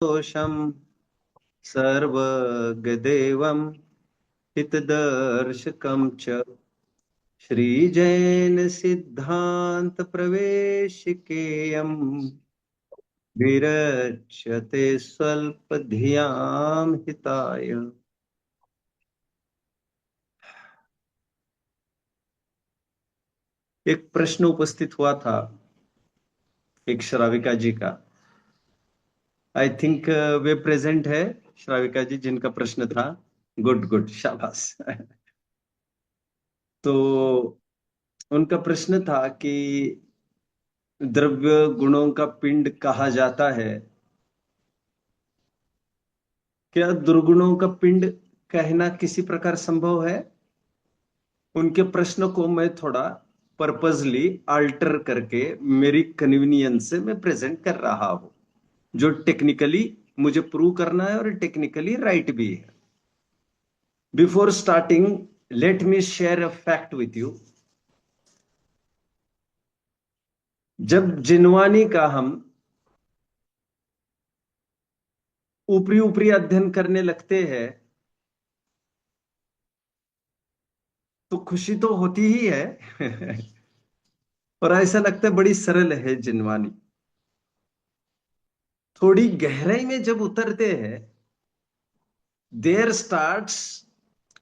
दोषं सर्वगदेवं हितदर्शकं च श्रीजैन सिद्धांत प्रवेशिकेयम् विरच्यते स्वल्पधियां हिताय। एक प्रश्न उपस्थित हुआ था एक श्राविका जी का। आई थिंक वे प्रेजेंट है श्राविका जी जिनका प्रश्न था। गुड गुड, शाबाश। तो उनका प्रश्न था कि द्रव्य गुणों का पिंड कहा जाता है, क्या दुर्गुणों का पिंड कहना किसी प्रकार संभव है? उनके प्रश्न को मैं थोड़ा पर्पजली अल्टर करके मेरी कन्वीनियंस से मैं प्रेजेंट कर रहा हूं, जो टेक्निकली मुझे प्रूव करना है और टेक्निकली राइट भी है। Before starting, let me share a fact with you. जब जिनवानी का हम ऊपरी ऊपरी अध्ययन करने लगते हैं तो खुशी तो होती ही है। और ऐसा लगता है बड़ी सरल है जिनवानी। थोड़ी गहराई में जब उतरते हैं, देयर स्टार्ट्स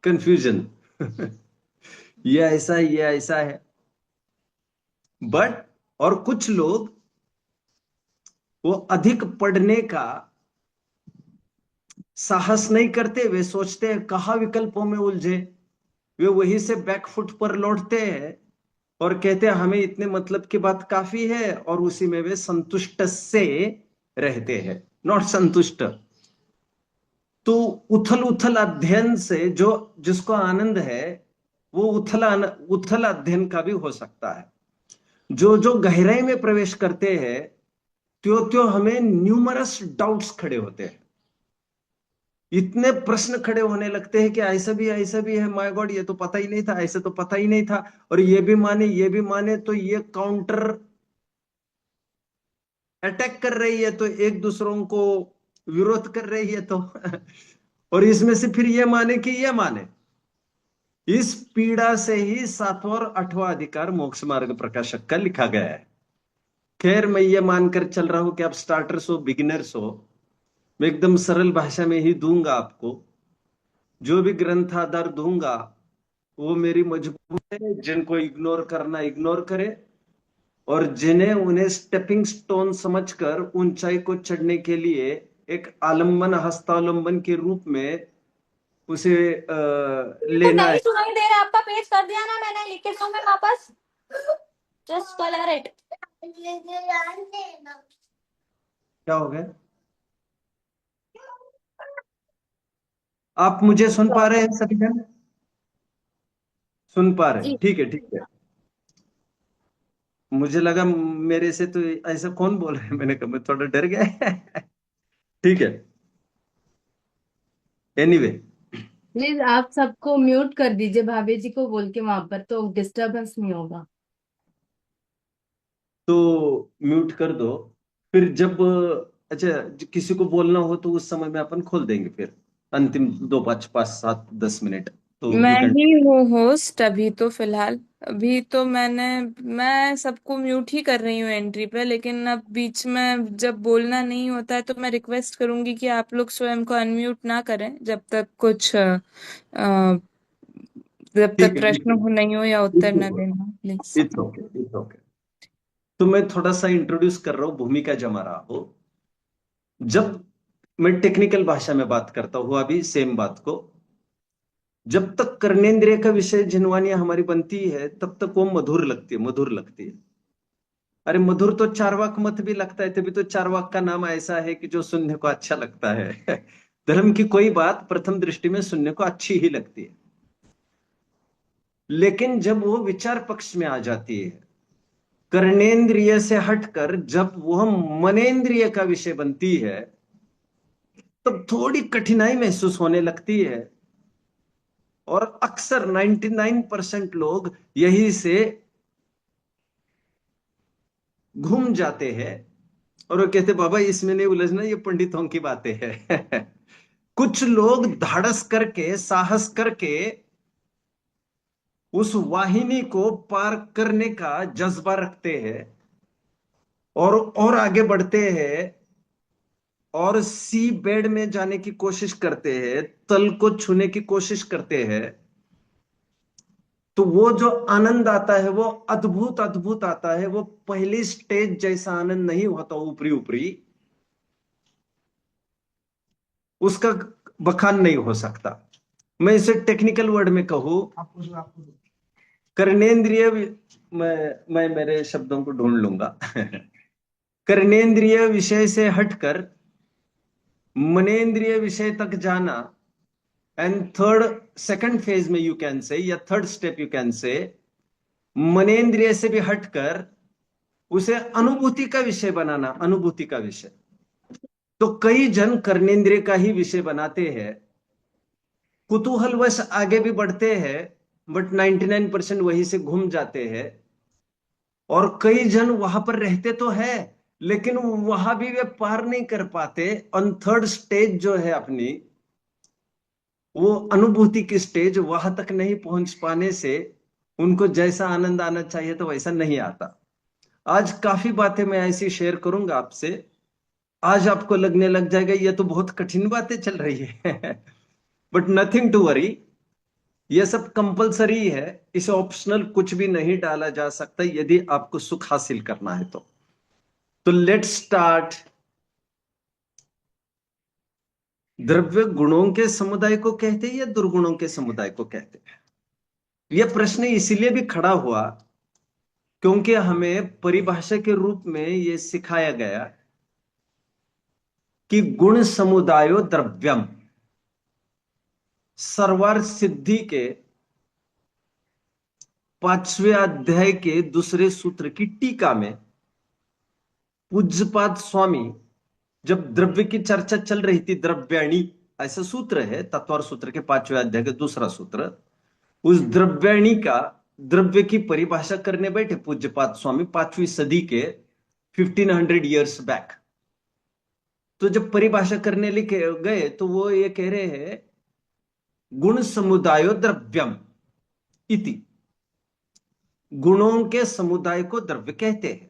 कंफ्यूजन। ये ऐसा है, ये ऐसा है। बट और कुछ लोग वो अधिक पढ़ने का साहस नहीं करते, वे सोचते हैं कहाँ विकल्पों में उलझे, वे वहीं से बैकफुट पर लौटते हैं और कहते हैं हमें इतने मतलब की बात काफी है, और उसी में वे संतुष्ट से रहते हैं, नॉट संतुष्ट। तो उथल उथल अध्ययन से जो जिसको आनंद है, वो उथल अध्ययन का भी हो सकता है। जो जो गहराई में प्रवेश करते हैं, त्यों त्यों हमें न्यूमरस डाउट्स खड़े होते हैं। इतने प्रश्न खड़े होने लगते हैं कि ऐसा भी है, माय गॉड ये तो पता ही नहीं था, ऐसे तो पता ही नहीं था, और ये भी माने तो ये काउंटर अटैक कर रही है, तो एक दूसरों को विरोध कर रही है तो। और इसमें से फिर ये माने कि ये माने, इस पीड़ा से ही सातवां और आठवां अधिकार मोक्ष मार्ग प्रकाशक का लिखा गया है। खैर, मैं ये मानकर चल रहा हूं कि आप स्टार्टर्स हो, बिगिनर्स हो, मैं एकदम सरल भाषा में ही दूंगा आपको। जो भी ग्रंथ आधार दूंगा वो मेरी मजबूरी है, जिनको इग्नोर करना इग्नोर करे, और जिन्हें उन्हें स्टेपिंग स्टोन समझकर ऊंचाई को चढ़ने के लिए एक आलम्बन हस्तावलंबन के रूप में उसे तो लेना नहीं है। सुनाई दे रहा, आपका पेज कर दिया ना मैंने, लिख के दूं मैं वापस? Just colour it. क्या हो गया? आप मुझे सुन पा रहे हैं सभी जन? सुन पा रहे हैं? जी। ठीक है, ठीक है। मुझे लगा मेरे से तो ऐसा कौन बोल रहे हैं, मैंने कहा मैं थोड़ा डर गया। ठीक है। एनीवे, प्लीज आप सबको म्यूट कर दीजिए भाभी जी को बोल के, वहां पर तो डिस्टरबेंस नहीं होगा। तो म्यूट कर दो। फिर जब अच्छा किसी को बोलना हो तो उस समय में अपन खोल देंगे, फिर अंतिम 2 5 5 7 10 मिनट तो यू मैं कैन। ही हूँ होस्ट अभी तो फिलहाल। अभी तो मैं सबको म्यूट ही कर रही हूँ एंट्री पे, लेकिन अब बीच में जब बोलना नहीं होता है तो मैं रिक्वेस्ट करूंगी कि आप लोग स्वयं को अनम्यूट ना करें जब तक जब ठीक तक है, प्रश्न हो नहीं हो या उत्तर न इट्स देना प्लीज। Okay, it's okay. तो मैं थोड़ा सा इंट्रोड्यूस कर रहा हूँ, भूमिका जमा रहा हूँ। जब मैं टेक्निकल भाषा में बात करता हूँ अभी सेम बात को, जब तक कर्मेंद्रिय का विषय जिनवानियां हमारी बनती है तब तक वो मधुर लगती है, मधुर लगती है। अरे मधुर तो चार्वाक मत भी लगता है, तभी तो चार्वाक का नाम ऐसा है कि जो सुनने को अच्छा लगता है। धर्म की कोई बात प्रथम दृष्टि में सुनने को अच्छी ही लगती है, लेकिन जब वो विचार पक्ष में आ जाती है, कर्णेंद्रिय से हटकर जब वह मनेन्द्रिय का विषय बनती है, तब थोड़ी कठिनाई महसूस होने लगती है। और अक्सर 99% लोग यही से घूम जाते हैं और वो कहते बाबा इसमें नहीं उलझना, ये पंडितों की बातें हैं। कुछ लोग धाड़स करके, साहस करके उस वाहिनी को पार करने का जज्बा रखते हैं और आगे बढ़ते हैं और सी बेड में जाने की कोशिश करते हैं, तल को छूने की कोशिश करते हैं। तो वो जो आनंद आता है वो अद्भुत अद्भुत आता है। वो पहली स्टेज जैसा आनंद नहीं होता ऊपरी ऊपरी, उसका बखान नहीं हो सकता। मैं इसे टेक्निकल वर्ड में कहूं, कर्णेंद्रिय, मैं मेरे शब्दों को ढूंढ लूंगा। कर्णेंद्रिय विषय से हटकर मनेन्द्रिय विषय तक जाना, एंड थर्ड सेकंड फेज में यू कैन से, या third step you can say, मनेन्द्रिय से भी हटकर उसे अनुभूति का विषय बनाना, अनुभूति का विषय। तो कई जन कर्णेंद्रिय का ही विषय बनाते हैं, कुतूहलवश आगे भी बढ़ते हैं, बट 99% वहीं से घूम जाते हैं। और कई जन वहां पर रहते तो है, लेकिन वहां भी वे पार नहीं कर पाते। ऑन थर्ड स्टेज जो है अपनी, वो अनुभूति की स्टेज, वहां तक नहीं पहुंच पाने से उनको जैसा आनंद आना चाहिए तो वैसा नहीं आता। आज काफी बातें मैं ऐसी शेयर करूंगा आपसे, आज आपको लगने लग जाएगा ये तो बहुत कठिन बातें चल रही है। बट नथिंग टू वरी, ये सब कंपलसरी है, इसे ऑप्शनल कुछ भी नहीं डाला जा सकता यदि आपको सुख हासिल करना है तो लेट्स स्टार्ट। द्रव्य गुणों के समुदाय को कहते हैं या दुर्गुणों के समुदाय को कहते हैं? यह प्रश्न इसीलिए भी खड़ा हुआ क्योंकि हमें परिभाषा के रूप में यह सिखाया गया कि गुण समुदायो द्रव्यम। सर्वार्थ सिद्धि के 5वें अध्याय के दूसरे सूत्र की टीका में पूज्यपाद स्वामी, जब द्रव्य की चर्चा चल रही थी, द्रव्याणी ऐसा सूत्र है तत्वार सूत्र के 5वें अध्याय का दूसरा सूत्र, उस द्रव्याणी का द्रव्य की परिभाषा करने बैठे पूज्यपाद स्वामी 5वीं सदी के 1500 ईयर्स बैक। तो जब परिभाषा करने लिखे गए तो वो ये कह रहे हैं गुण समुदायो द्रव्यम इति, गुणों के समुदाय को द्रव्य कहते हैं।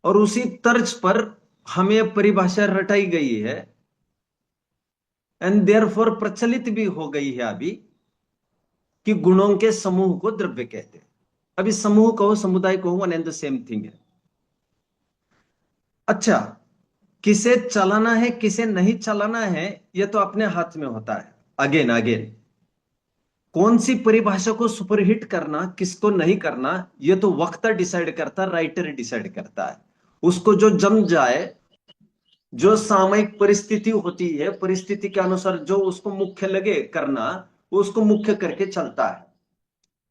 और उसी तर्ज पर हमें परिभाषा रटाई गई है एंड देयरफॉर प्रचलित भी हो गई है अभी कि गुणों के समूह को द्रव्य कहते हैं। अभी समूह कहो समुदाय कहो, one and the same thing है। अच्छा, किसे चलाना है किसे नहीं चलाना है यह तो अपने हाथ में होता है। अगेन अगेन, कौन सी परिभाषा को सुपरहिट करना किसको नहीं करना यह तो वक्ता डिसाइड करता, राइटर डिसाइड करता है। उसको जो जम जाए, जो सामयिक परिस्थिति होती है, परिस्थिति के अनुसार जो उसको मुख्य लगे करना, वो उसको मुख्य करके चलता है।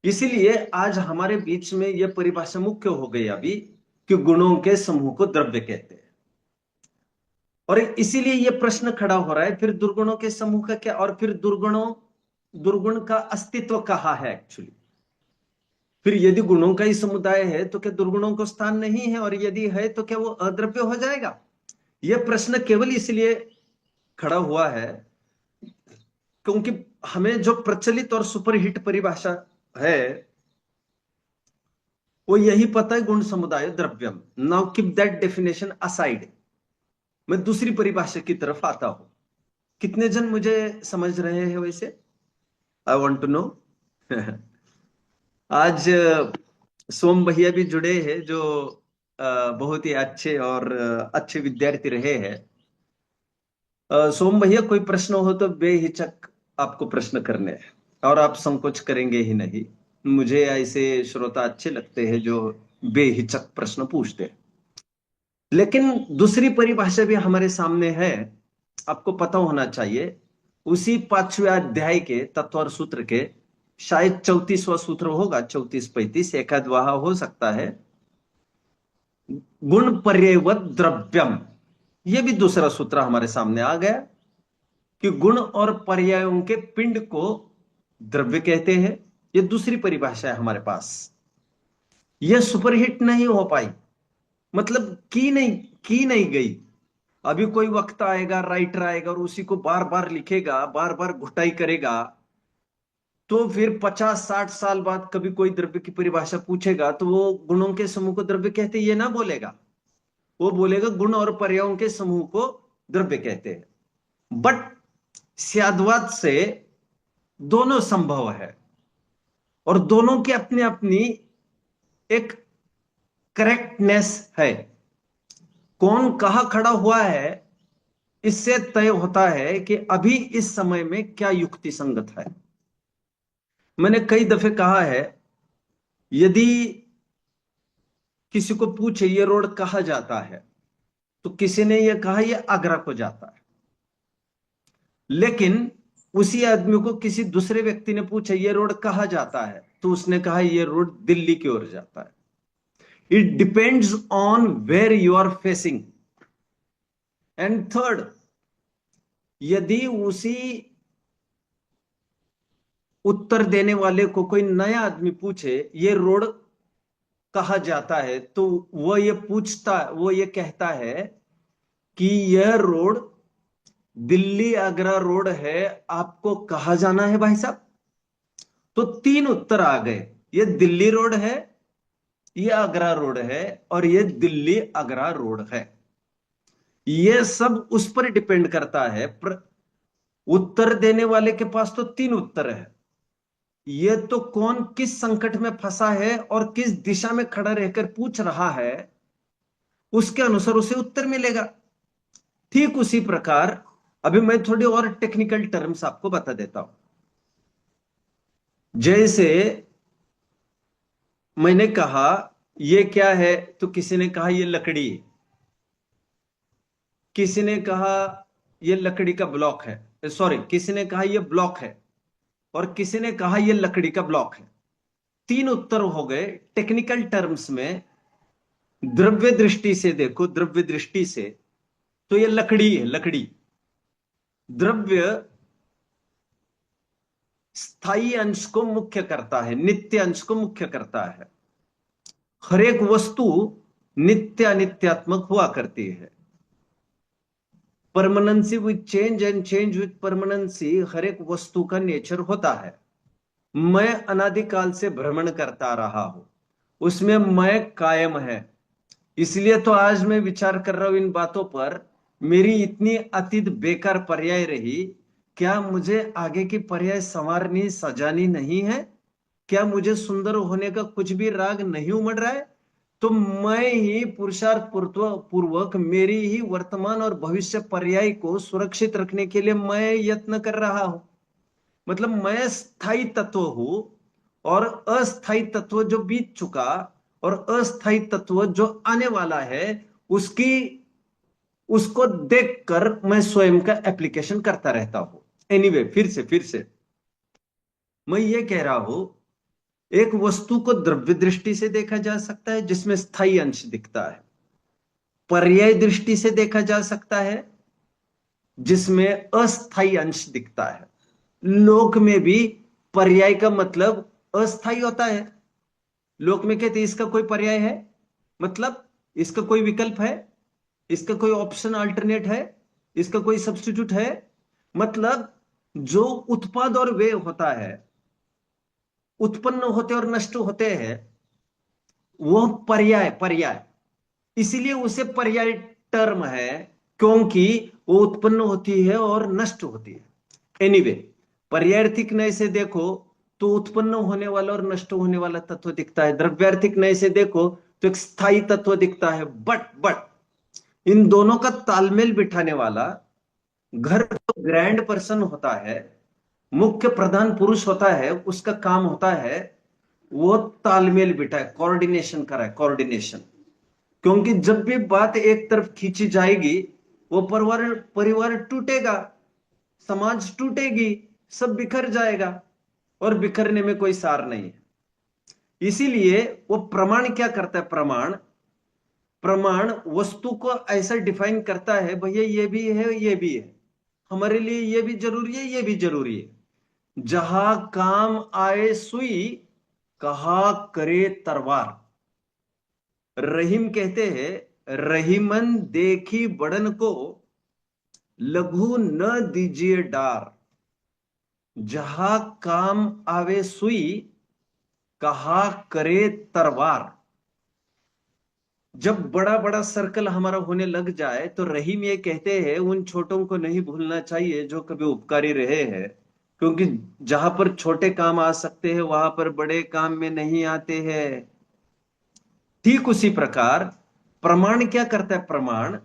इसीलिए आज हमारे बीच में यह परिभाषा मुख्य हो गई अभी कि गुणों के समूह को द्रव्य कहते हैं। और इसीलिए यह प्रश्न खड़ा हो रहा है फिर दुर्गुणों के समूह का क्या, और फिर दुर्गुण का अस्तित्व कहाँ है एक्चुअली। फिर यदि गुणों का ही समुदाय है तो क्या दुर्गुणों को स्थान नहीं है, और यदि है तो क्या वो अद्रव्य हो जाएगा? यह प्रश्न केवल इसलिए खड़ा हुआ है क्योंकि हमें जो प्रचलित और सुपरहिट परिभाषा है वो यही पता है, गुण समुदाय द्रव्यम। Now keep that definition aside, मैं दूसरी परिभाषा की तरफ आता हूं। कितने जन मुझे समझ रहे हैं वैसे? I want to know. आज सोम भैया भी जुड़े हैं जो बहुत ही अच्छे और अच्छे विद्यार्थी रहे हैं। सोम भैया, कोई प्रश्न हो तो बेहिचक आपको प्रश्न करने हैं और आप संकोच करेंगे ही नहीं। मुझे ऐसे श्रोता अच्छे लगते हैं जो बेहिचक प्रश्न पूछते हैं। लेकिन दूसरी परिभाषा भी हमारे सामने है, आपको पता होना चाहिए। उसी 5वें अध्याय के तत्वार सूत्र के शायद 34वां सूत्र होगा, 34-35 एकाध वहां हो सकता है। गुण पर्ययवत द्रव्यम, यह भी दूसरा सूत्र हमारे सामने आ गया कि गुण और पर्यायों के पिंड को द्रव्य कहते हैं। यह दूसरी परिभाषा है हमारे पास। यह सुपरहिट नहीं हो पाई, मतलब की नहीं, की नहीं गई। अभी कोई वक्त आएगा, राइटर आएगा और उसी को बार बार लिखेगा, बार बार घुटाई करेगा, तो फिर 50-60 साल बाद कभी कोई द्रव्य की परिभाषा पूछेगा तो वो गुणों के समूह को द्रव्य कहते हैं ये ना बोलेगा, वो बोलेगा गुण और पर्यायों के समूह को द्रव्य कहते हैं। बट स्याद्वाद से दोनों संभव है और दोनों की अपनी अपनी एक करेक्टनेस है। कौन कहां खड़ा हुआ है इससे तय होता है कि अभी इस समय में क्या युक्ति संगत है। मैंने कई दफे कहा है, यदि किसी को पूछे ये रोड कहां जाता है, तो किसी ने यह कहा यह आगरा को जाता है, लेकिन उसी आदमी को किसी दूसरे व्यक्ति ने पूछा ये रोड कहां जाता है, तो उसने कहा ये रोड दिल्ली की ओर जाता है। It depends on where you are facing. And third, यदि उसी उत्तर देने वाले को कोई नया आदमी पूछे ये रोड कहा जाता है, तो वो ये कहता है कि यह रोड दिल्ली आगरा रोड है, आपको कहा जाना है भाई साहब। तो 3 उत्तर आ गए, ये दिल्ली रोड है, ये आगरा रोड है और ये दिल्ली आगरा रोड है। ये सब उस पर डिपेंड करता है। उत्तर देने वाले के पास तो 3 उत्तर है, ये तो कौन किस संकट में फंसा है और किस दिशा में खड़ा रहकर पूछ रहा है उसके अनुसार उसे उत्तर मिलेगा। ठीक उसी प्रकार अभी मैं थोड़ी और टेक्निकल टर्म्स आपको बता देता हूं। जैसे मैंने कहा ये क्या है, तो किसी ने कहा ये लकड़ी है, किसी ने कहा ये लकड़ी का ब्लॉक है, सॉरी किसी ने कहा ये ब्लॉक है और किसी ने कहा ये लकड़ी का ब्लॉक है। 3 उत्तर हो गए। टेक्निकल टर्म्स में द्रव्य दृष्टि से देखो, द्रव्य दृष्टि से तो ये लकड़ी है, लकड़ी। द्रव्य स्थायी अंश को मुख्य करता है, नित्य अंश को मुख्य करता है। हर एक वस्तु नित्य अनित्यात्मक हुआ करती है। Permanency with change and change with permanency हर एक वस्तु का नेचर होता है। मैं अनादिकाल से भ्रमण करता रहा हूं, उसमें मैं कायम है। इसलिए तो आज मैं विचार कर रहा हूं इन बातों पर। मेरी इतनी अतीत बेकार पर्याय रही, क्या मुझे आगे की पर्याय संवारनी सजानी नहीं है? क्या मुझे सुंदर होने का कुछ भी राग नहीं उमड़ रहा है? तो मैं ही पुरुषार्थ पूर्वक मेरी ही वर्तमान और भविष्य पर्याय को सुरक्षित रखने के लिए मैं यत्न कर रहा हूं। मतलब मैं स्थायी तत्व हूं और अस्थायी तत्व जो बीत चुका और अस्थायी तत्व जो आने वाला है उसको देखकर मैं स्वयं का एप्लीकेशन करता रहता हूं। एनीवे, फिर से मैं ये कह रहा हूं, एक वस्तु को द्रव्य दृष्टि से देखा जा सकता है जिसमें स्थायी अंश दिखता है, पर्याय दृष्टि से देखा जा सकता है जिसमें अस्थायी अंश दिखता है। लोक में भी पर्याय का मतलब अस्थायी होता है। लोक में कहते हैं इसका कोई पर्याय है, मतलब इसका कोई विकल्प है, इसका कोई ऑप्शन अल्टरनेट है, इसका कोई सब्स्टिट्यूट है। मतलब जो उत्पाद और व्यय होता है, उत्पन्न होते और नष्ट होते हैं, वो पर्याय इसीलिए उसे पर्याय टर्म है, क्योंकि वो उत्पन्न होती है और नष्ट होती है। एनीवे, पर्यायर्थिक नय से देखो तो उत्पन्न होने वाला और नष्ट होने वाला तत्व दिखता है। द्रव्यार्थिक नय से देखो तो एक स्थायी तत्व दिखता है। बट इन दोनों का तालमेल बिठाने वाला घर का ग्रैंड पर्सन होता है, मुख्य प्रधान पुरुष होता है, उसका काम होता है वो तालमेल बिठाए, कोऑर्डिनेशन कराए, कोऑर्डिनेशन। क्योंकि जब भी बात एक तरफ खींची जाएगी वो परिवार टूटेगा, समाज टूटेगी, सब बिखर जाएगा और बिखरने में कोई सार नहीं है। इसीलिए वो प्रमाण क्या करता है? प्रमाण वस्तु को ऐसा डिफाइन करता है, भैया ये भी है ये भी है, हमारे लिए ये भी जरूरी है ये भी जरूरी है। जहां काम आए सुई, कहा करे तलवार। रहीम कहते हैं रहीमन देखी बड़न को, लघु न दीजिए डार, जहां काम आवे सुई, कहा करे तरवार। जब बड़ा बड़ा सर्कल हमारा होने लग जाए तो रहीम ये कहते हैं उन छोटों को नहीं भूलना चाहिए जो कभी उपकारी रहे हैं, क्योंकि जहां पर छोटे काम आ सकते हैं वहां पर बड़े काम में नहीं आते हैं। ठीक उसी प्रकार प्रमाण क्या करता है? प्रमाण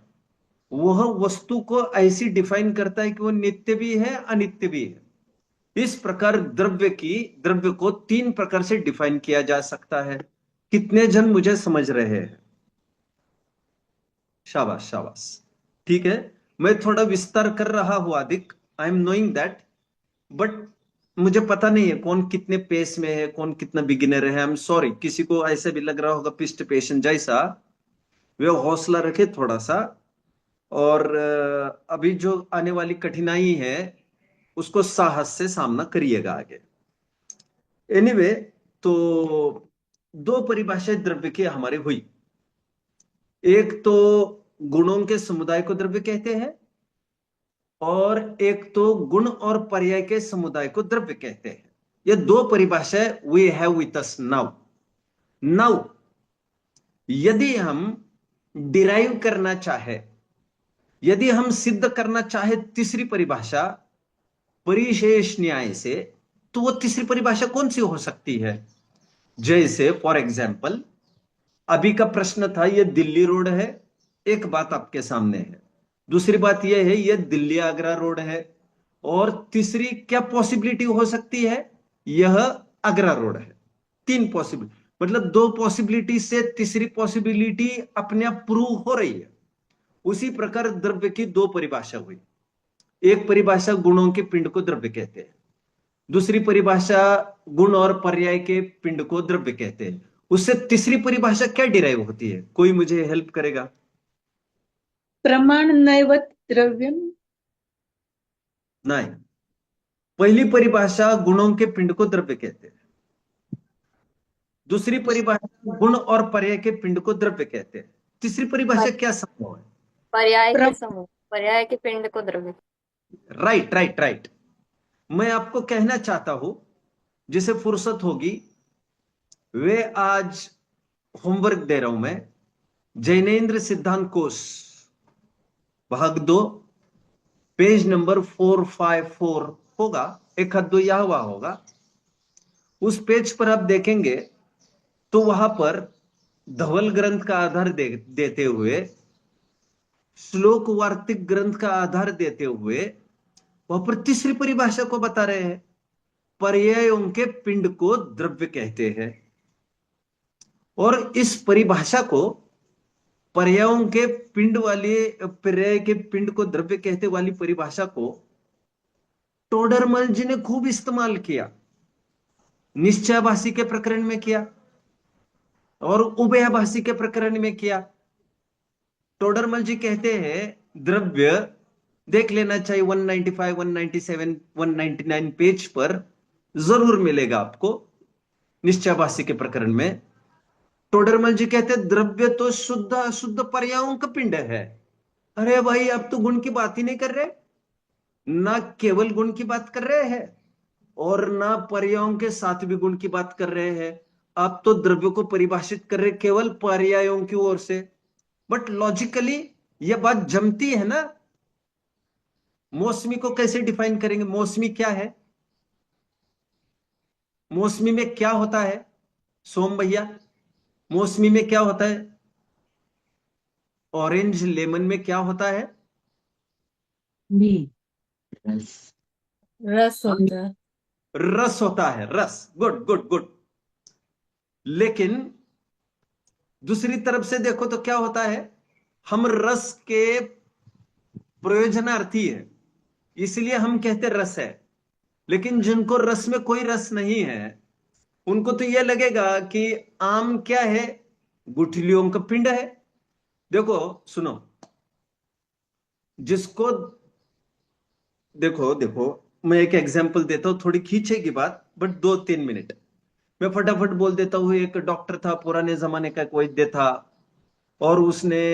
वह वस्तु को ऐसी डिफाइन करता है कि वो नित्य भी है, अनित्य भी है। इस प्रकार द्रव्य को तीन प्रकार से डिफाइन किया जा सकता है। कितने जन मुझे समझ रहे हैं? शाबाश शाबाश। ठीक है, मैं थोड़ा विस्तार कर रहा हूं अधिक, I am knowing that, but मुझे पता नहीं है कौन कितने पेस में है, कौन कितना बिगिनर है। आई एम सॉरी, किसी को ऐसे भी लग रहा होगा पिस्ट पेशेंट जैसा, वे हौसला रखे थोड़ा सा। और अभी जो आने वाली कठिनाई है उसको साहस से सामना करिएगा आगे। एनीवे, तो दो परिभाषाएं द्रव्य की हमारी हुई। एक तो गुणों के समुदाय को द्रव्य कहते हैं, और एक तो गुण और पर्याय के समुदाय को द्रव्य कहते हैं। ये दो परिभाषाएं we have with us now. Now यदि हम डिराइव करना चाहे, यदि हम सिद्ध करना चाहे तीसरी परिभाषा परिशेष न्याय से, तो वो तीसरी परिभाषा कौन सी हो सकती है? जैसे फॉर एग्जाम्पल अभी का प्रश्न था, ये दिल्ली रोड है, एक बात आपके सामने है। दूसरी बात यह है ये दिल्ली आगरा रोड है, और तीसरी क्या पॉसिबिलिटी हो सकती है? यह आगरा रोड है। तीन पॉसिबिलिटी, मतलब दो पॉसिबिलिटी से तीसरी पॉसिबिलिटी अपने आप प्रूव हो रही है। उसी प्रकार द्रव्य की दो परिभाषा हुई। एक परिभाषा गुणों के पिंड को द्रव्य कहते हैं, दूसरी परिभाषा गुण और पर्याय के पिंड को द्रव्य कहते हैं। उससे तीसरी परिभाषा क्या डिराइव होती है? कोई मुझे हेल्प करेगा? प्रमाण नैवत द्रव्यम। नहीं, पहली परिभाषा गुणों के पिंड को द्रव्य कहते हैं, दूसरी परिभाषा गुण और पर्याय के पिंड को द्रव्य कहते हैं। तीसरी परिभाषा क्या संभव है? पर्याय के प्रम- समूह, पर्याय के पिंड को द्रव्य। Right right right. मैं आपको कहना चाहता हूं, जिसे फुर्सत होगी वे आज होमवर्क दे रहा हूं मैं। जैनेन्द्र सिद्धांत कोश भाग 2 पेज नंबर 454 होगा, एक हाथ दो यह हुआ होगा। उस पेज पर आप देखेंगे तो वहां पर धवल ग्रंथ का आधार देते हुए, श्लोक वार्तिक ग्रंथ का आधार देते हुए वहां पर तीसरी परिभाषा को बता रहे हैं। पर्यायों के पिंड को द्रव्य कहते हैं, और इस परिभाषा को पर्यायों के पिंड वाली, पर्याय के पिंड को द्रव्य कहते वाली परिभाषा को टोडरमल जी ने खूब इस्तेमाल किया। निश्चयाभासी के प्रकरण में किया और उभयाभासी के प्रकरण में किया। टोडरमल जी कहते हैं द्रव्य देख लेना चाहिए 195, 197, 199 पेज पर जरूर मिलेगा आपको निश्चयाभासी के प्रकरण में। टोडरमल जी कहते हैं द्रव्य तो शुद्ध अशुद्ध पर्यायों का पिंड है। अरे भाई, आप तो गुण की बात ही नहीं कर रहे, ना केवल गुण की बात कर रहे हैं और ना पर्यायों के साथ भी गुण की बात कर रहे हैं। आप तो द्रव्य को परिभाषित कर रहे केवल पर्यायों की ओर से। बट लॉजिकली यह बात जमती है ना? मौसमी को कैसे डिफाइन करेंगे? मौसमी क्या है? मौसमी में क्या होता है सोम भैया? मौसमी में क्या होता है? ऑरेंज लेमन में क्या होता है? भी रस होता है। रस होता है, रस। Good good good. लेकिन दूसरी तरफ से देखो तो क्या होता है? हम रस के प्रयोजनार्थी है, इसलिए हम कहते रस है। लेकिन जिनको रस में कोई रस नहीं है उनको तो यह लगेगा कि आम क्या है? गुठलियों का पिंड है। देखो सुनो, जिसको देखो देखो, मैं एक एग्जांपल देता हूं, थोड़ी खींचेगी बात बट 2-3 मिनट मैं फटाफट बोल देता हूं। एक डॉक्टर था, पुराने जमाने का एक वैद्य था, और उसने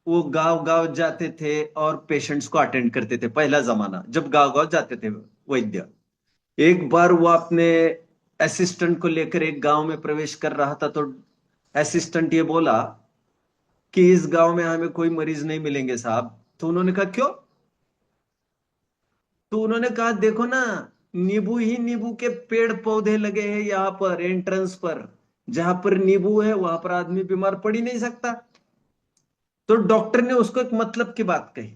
वो गांव गांव जाते थे और पेशेंट्स को अटेंड करते थे। पहला जमाना जब गांव गांव जाते थे वैद्य। एक बार वो अपने असिस्टेंट को लेकर एक गांव में प्रवेश कर रहा था, तो असिस्टेंट ये बोला कि इस गांव में हमें कोई मरीज नहीं मिलेंगे साहब। तो उन्होंने कहा क्यों? तो उन्होंने कहा देखो ना, नींबू ही नींबू के पेड़ पौधे लगे हैं यहाँ पर एंट्रेंस पर, जहां पर नींबू है वहां पर आदमी बीमार पड़ ही नहीं सकता। तो डॉक्टर ने उसको एक मतलब की बात कही।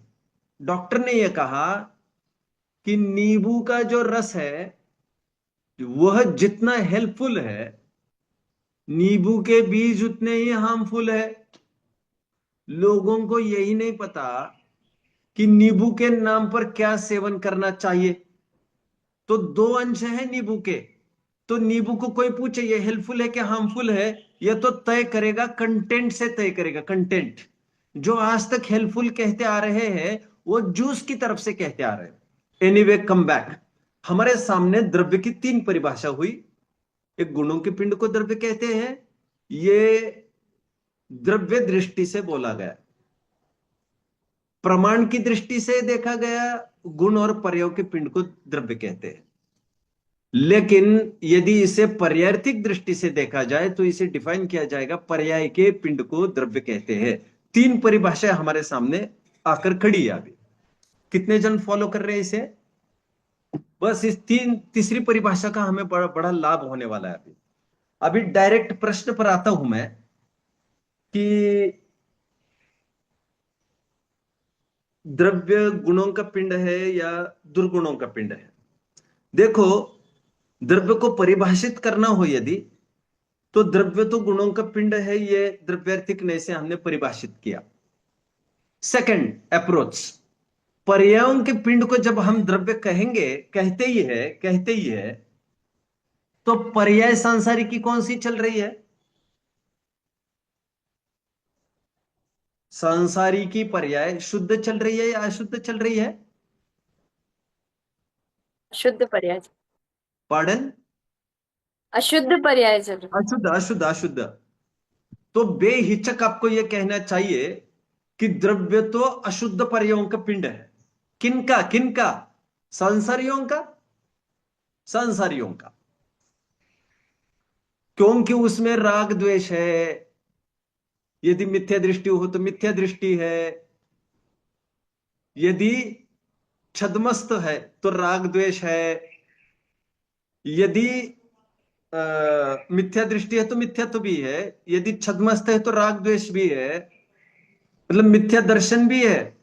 डॉक्टर ने यह कहा कि नींबू का जो रस है वह जितना हेल्पफुल है, नींबू के बीज उतने ही हार्मफुल है। लोगों को यही नहीं पता कि नींबू के नाम पर क्या सेवन करना चाहिए। तो दो अंश है नींबू के। तो नींबू को कोई पूछे ये हेल्पफुल है क्या हार्मफुल है, यह तो तय करेगा कंटेंट से, तय करेगा कंटेंट। जो आज तक हेल्पफुल कहते आ रहे हैं वो जूस की तरफ से कहते आ रहे हैं। एनीवे कम बैक, हमारे सामने द्रव्य की तीन परिभाषा हुई। एक गुणों के पिंड को द्रव्य कहते हैं, ये द्रव्य दृष्टि से बोला गया। प्रमाण की दृष्टि से देखा गया, गुण और पर्याय के पिंड को द्रव्य कहते हैं। लेकिन यदि इसे पर्यायिक दृष्टि से देखा जाए तो इसे डिफाइन किया जाएगा, पर्याय के पिंड को द्रव्य कहते हैं। तीन परिभाषाएं हमारे सामने आकर खड़ी है। अभी कितने जन फॉलो कर रहे हैं इसे? बस इस तीसरी परिभाषा का हमें बड़ा बड़ा लाभ होने वाला है। अभी अभी डायरेक्ट प्रश्न पर आता हूं मैं कि द्रव्य गुणों का पिंड है या दुर्गुणों का पिंड है। देखो, द्रव्य को परिभाषित करना हो यदि, तो द्रव्य तो गुणों का पिंड है, ये द्रव्यार्थिक नय से हमने परिभाषित किया। सेकंड अप्रोच, पर्यायों के पिंड को जब हम द्रव्य कहेंगे, कहते ही है, तो पर्याय सांसारिकी कौन सी चल रही है? सांसारिकी पर्याय शुद्ध चल रही है या अशुद्ध चल रही है? शुद्ध पर्याय। पार्डन? अशुद्ध पर्याय चल रहा अशुद्ध अशुद्ध अशुद्ध। तो बेहिचक आपको यह कहना चाहिए कि द्रव्य तो अशुद्ध पर्यायों का पिंड है। किनका किनका? सांसारियों का, सांसारियों का। क्योंकि उसमें राग द्वेष है। यदि मिथ्या दृष्टि हो तो मिथ्या दृष्टि है, यदि छद्मस्त है तो राग द्वेष है, यदि मिथ्या दृष्टि है तो मिथ्यात्व भी है, यदि छद्मस्त है तो राग द्वेष भी है, मतलब मिथ्या दर्शन भी है,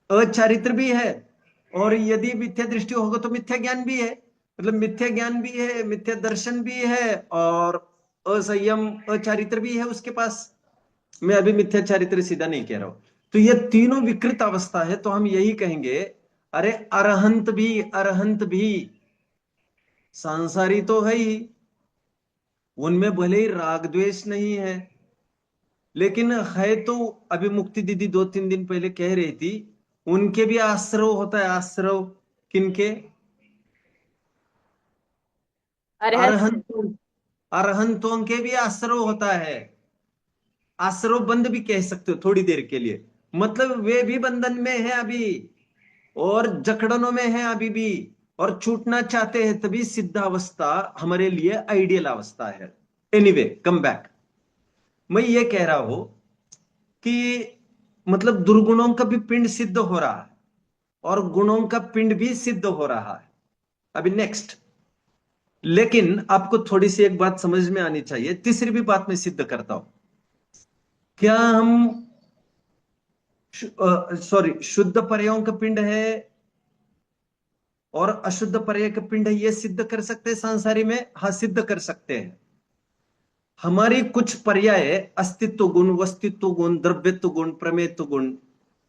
अचारित्र भी है, और यदि मिथ्या दृष्टि होगा तो मिथ्या ज्ञान भी है। मतलब मिथ्या ज्ञान भी है, मिथ्या दर्शन भी है, और असंयम अचारित्र भी है उसके पास। मैं अभी मिथ्या चारित्र सीधा नहीं कह रहा हूं। तो ये तीनों विकृत अवस्था है, तो हम यही कहेंगे अरे अरहंत भी सांसारी तो है ही, उनमें भले ही राग द्वेष नहीं है, लेकिन है तो, अभी मुक्ति दीदी 2-3 दिन पहले कह रही थी, उनके भी आश्रव होता है। आश्रव किनके? अरहंतों, अरहंतों के भी आश्रव होता है। आश्रव बंद भी कह सकते हो थोड़ी देर के लिए, मतलब वे भी बंधन में है अभी, और जकड़नों में है अभी भी, और छूटना चाहते हैं। तभी सिद्धावस्था हमारे लिए आइडियल अवस्था है। एनीवे कम बैक, मैं ये कह रहा हूं कि मतलब दुर्गुणों का भी पिंड सिद्ध हो रहा है और गुणों का पिंड भी सिद्ध हो रहा है। अभी नेक्स्ट, लेकिन आपको थोड़ी सी एक बात समझ में आनी चाहिए। तीसरी भी बात मैं सिद्ध करता हूं। क्या हम शुद्ध पर्यायों का पिंड है और अशुद्ध पर्याय का पिंड है, ये सिद्ध कर सकते हैं सांसारी में? हाँ, सिद्ध कर सकते हैं। हमारी कुछ पर्याय, अस्तित्व गुण, वस्तित्व गुण, द्रव्यत्व गुण, प्रमेयत्व गुण,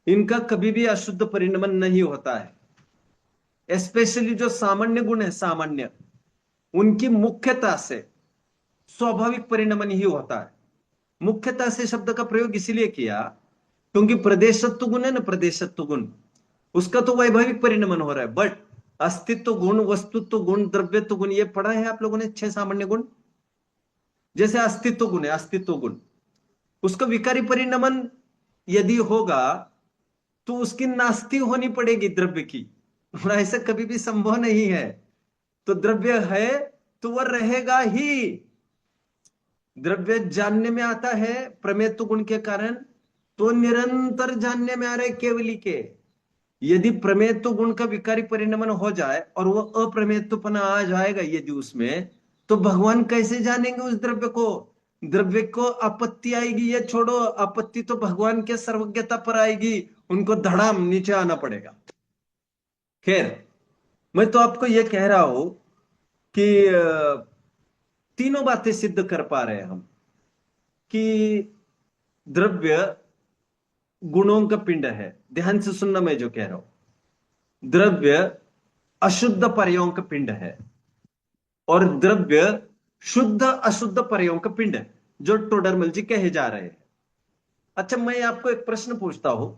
इनका कभी भी अशुद्ध परिणमन नहीं होता है। स्पेशली जो सामान्य गुण है, सामान्य, उनकी मुख्यता से स्वाभाविक परिणमन ही होता है। मुख्यता से शब्द का प्रयोग इसीलिए किया क्योंकि प्रदेशत्व गुण है ना, प्रदेशत्व गुण, उसका तो वैभाविक परिणमन हो रहा है। बट अस्तित्व गुण, वस्तुत्व गुण, द्रव्यत्व गुण, ये पढ़ा है आप लोगों ने 6 सामान्य गुण। जैसे अस्तित्व गुण है, अस्तित्व गुण, उसका विकारी परिणमन यदि होगा तो उसकी नास्ति होनी पड़ेगी द्रव्य की, और ऐसा कभी भी संभव नहीं है। तो द्रव्य है तो वह रहेगा ही। द्रव्य जानने में आता है प्रमेयत्व गुण के कारण, तो निरंतर जानने में आ रहे केवली के। यदि प्रमेयत्व गुण का विकारी परिणमन हो जाए और वो अप्रमेयत्वपना आ जाएगा यदि उसमें, तो भगवान कैसे जानेंगे उस द्रव्य को? द्रव्य को आपत्ति आएगी, ये छोड़ो, आपत्ति तो भगवान के सर्वज्ञता पर आएगी, उनको धड़ाम नीचे आना पड़ेगा। खैर, मैं तो आपको यह कह रहा हूं कि तीनों बातें सिद्ध कर पा रहे हैं हम कि द्रव्य गुणों का पिंड है। ध्यान से सुनना मैं जो कह रहा हूं। द्रव्य अशुद्ध पर्यों का पिंड है और द्रव्य शुद्ध अशुद्ध पर्यों का पिंड है, जो टोडरमल जी कहे जा रहे हैं। अच्छा, मैं आपको एक प्रश्न पूछता हूं,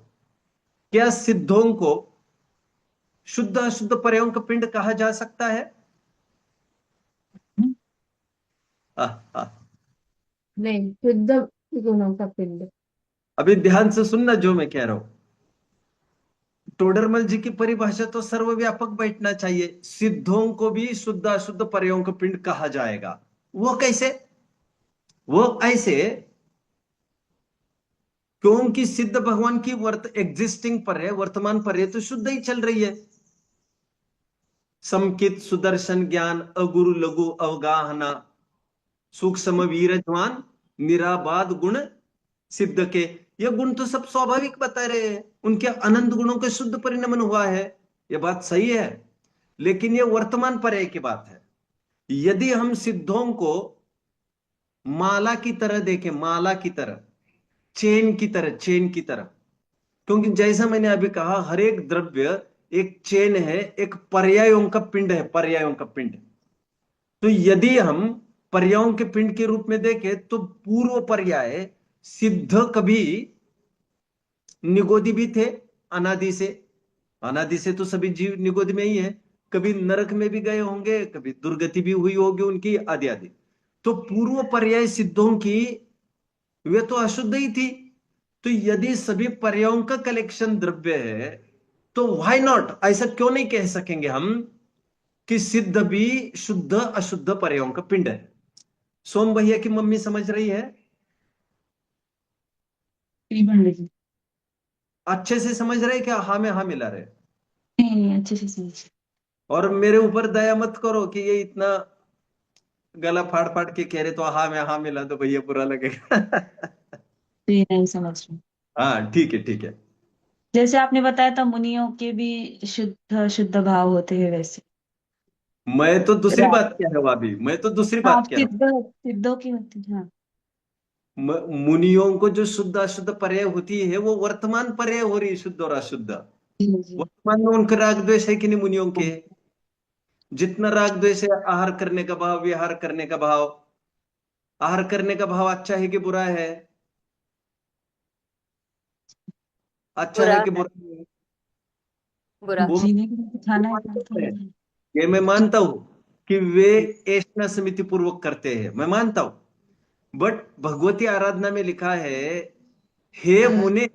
क्या सिद्धों को शुद्ध अशुद्ध पर्यों का पिंड कहा जा सकता है? आह, आह। नहीं, शुद्ध गुणों का पिंड। अभी ध्यान से सुनना जो मैं कह रहा हूं। टोडरमल जी की परिभाषा तो सर्वव्यापक बैठना चाहिए। सिद्धों को भी शुद्ध अशुद्ध पर्यों का पिंड कहा जाएगा। वो कैसे? वो ऐसे, क्योंकि सिद्ध भगवान की एग्जिस्टिंग पर है, वर्तमान पर है, तो शुद्ध ही चल रही है। समकित सुदर्शन ज्ञान अगुरु लघु अवगाहना सूक्ष्म वीर जवान निराबाद गुण सिद्ध के, ये गुण तो सब स्वाभाविक बता रहे हैं। उनके अनंत गुणों का शुद्ध परिणमन हुआ है, ये बात सही है। लेकिन ये वर्तमान पर्याय की बात है। यदि हम सिद्धों को माला की तरह देखें, माला की तरह, चेन की तरह, चेन की तरह, क्योंकि जैसा मैंने अभी कहा, हर एक द्रव्य एक चेन है, एक पर्यायों का पिंड है, पर्यायों का पिंड। तो यदि हम पर्यायों के पिंड के रूप में देखें तो पूर्व पर्याय सिद्ध कभी निगोदी भी थे, अनादि से। अनादि से तो सभी जीव निगोदी में ही है। कभी नरक में भी गए होंगे, कभी दुर्गति भी हुई होगी उनकी, आदि आदि। तो पूर्व पर्याय सिद्धों की वे तो अशुद्ध ही थी। तो यदि सभी पर्यायों का कलेक्शन द्रव्य है, तो व्हाई नॉट, ऐसा क्यों नहीं कह सकेंगे हम कि सिद्ध भी शुद्ध अशुद्ध पर्यायों का पिंड है? सोम भैया की मम्मी समझ रही है? जी पंडित जी। अच्छे से समझ रहे क्या? हाँ में हाँ मिला रहे? नहीं नहीं, अच्छे से समझ। और मेरे ऊपर दया मत करो कि ये इतना गला फाड़ फाड़ के कह रहे, तो हाँ में हाँ मिला तो भैया बुरा लगेगा। जी नहीं, समझ रही हूँ। हाँ ठीक है, ठीक है। जैसे आपने बताया था मुनियों के भी शुद्ध शुद्ध भाव होते हैं, वैसे मैं तो दूसरी रा- बात कह रहा हूं, अभी मैं तो दूसरी हाँ, बात कह रहा हूं। सिद्ध सिद्धों की होती है, हाँ। मुनियों को जो शुद्ध अशुद्ध पर्याय होती है, वो वर्तमान पर्याय हो रही है, शुद्ध और अशुद्ध। जी जी। वर्तमान में उनका राग द्वेष है कि नहीं मुनियों के? जितना राग द्वेष है, आहार करने का भाव, विहार करने का भाव। आहार करने का भाव अच्छा है कि बुरा है? अच्छा बुरा है कि है, बुरा है? बुरा। वो जीने के लिए खाना है, मानता है, खाना है। ये मैं मानता हूं कि वे ऐसा समिति पूर्वक करते हैं, मैं मानता हूं। बट भगवती आराधना में लिखा है, हे मुने,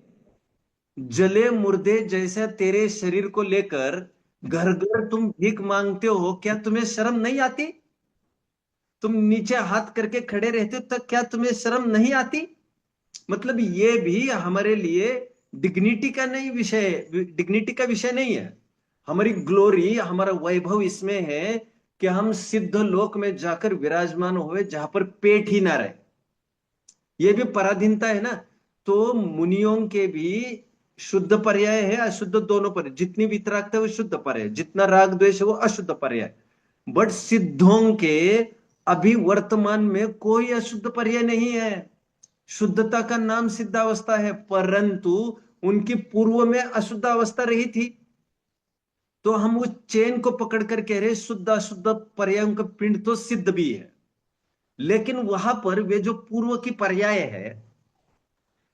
जले मुर्दे जैसा तेरे शरीर को लेकर घर घर तुम भीख मांगते हो, क्या तुम्हें शर्म नहीं आती? तुम नीचे हाथ करके खड़े रहते हो, तब क्या तुम्हें शर्म नहीं आती? मतलब ये भी हमारे लिए डिग्निटी का नहीं विषय, डिग्निटी का विषय नहीं है। हमारी ग्लोरी, हमारा वैभव इसमें है कि हम सिद्ध लोक में जाकर विराजमान हुए, जहां पर पेट ही ना रहे। ये भी पराधीनता है ना। तो मुनियों के भी शुद्ध पर्याय है, अशुद्ध दोनों पर्याय। जितनी वितरागता है वो शुद्ध पर्याय, जितना राग द्वेष है वो अशुद्ध पर्याय। बट सिद्धों के अभी वर्तमान में कोई अशुद्ध पर्याय नहीं है। शुद्धता का नाम सिद्धावस्था है, परंतु उनकी पूर्व में अशुद्ध अवस्था रही थी। तो हम उस चेन को पकड़ कर कह रहे शुद्ध अशुद्ध पर्यायों का पिंड तो सिद्ध भी है। लेकिन वहां पर वे जो पूर्व की पर्याय है,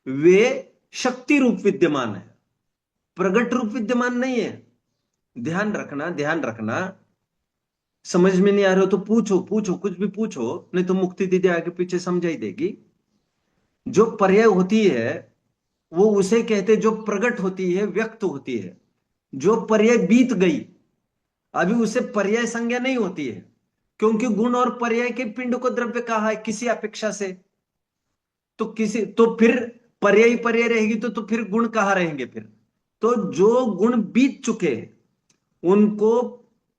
वे शक्ति रूप विद्यमान है, प्रगट रूप विद्यमान नहीं है। ध्यान रखना, ध्यान रखना। समझ में नहीं आ रहा हो तो पूछो, पूछो, कुछ भी पूछो, नहीं तो मुक्ति दीदी आगे पीछे समझाई देगी। जो पर्याय होती है वो उसे कहते, जो प्रकट होती है, व्यक्त होती है। जो पर्याय बीत गई, अभी उसे पर्याय संज्ञा नहीं होती है, क्योंकि गुण और पर्याय के पिंड को द्रव्य कहा है किसी अपेक्षा से। तो फिर पर्याय पर्याय रहेगी तो फिर गुण कहाँ रहेंगे फिर? तो जो गुण बीत चुके हैं उनको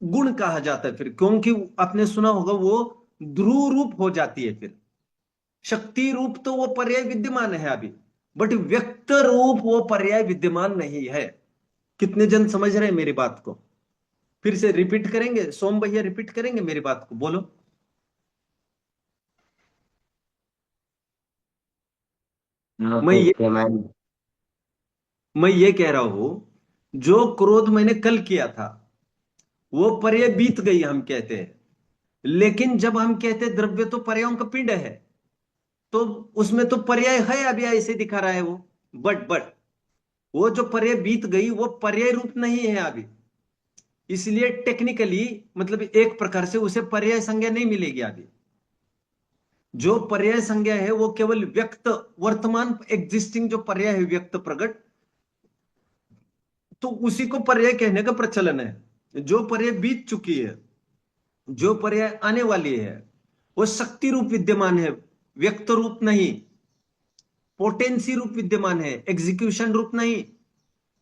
गुण कहा जाता है फिर, क्योंकि आपने सुना होगा वो ध्रुव रूप हो जाती है फिर। शक्ति रूप तो वो पर्याय विद्यमान है अभी, बट व्यक्त रूप वो पर्याय विद्यमान नहीं है। कितने जन समझ रहे हैं मेरी बात को? फिर से रिपीट करेंगे, सोम भैया रिपीट करेंगे मेरी बात को, बोलो। मैं ये ओके मैम। मैं ये कह रहा हूं, जो क्रोध मैंने कल किया था वो पर्याय बीत गई हम कहते हैं, लेकिन जब हम कहते हैं द्रव्य तो पर्यायों का पिंड है, तो उसमें तो पर्याय है, अभी ऐसे दिखा रहा है वो। बट वो जो पर्याय बीत गई वो पर्याय रूप नहीं है अभी, इसलिए टेक्निकली मतलब एक प्रकार से उसे पर्याय संज्ञा नहीं मिलेगी अभी। जो पर्याय संज्ञा है वो केवल व्यक्त, वर्तमान एग्जिस्टिंग जो पर्याय है व्यक्त प्रकट, तो उसी को पर्याय कहने का प्रचलन है। जो पर्याय बीत चुकी है, जो पर्याय आने वाली है, वो शक्ति रूप विद्यमान है, व्यक्त रूप नहीं। पोटेंसी रूप विद्यमान है, एग्जीक्यूशन रूप नहीं।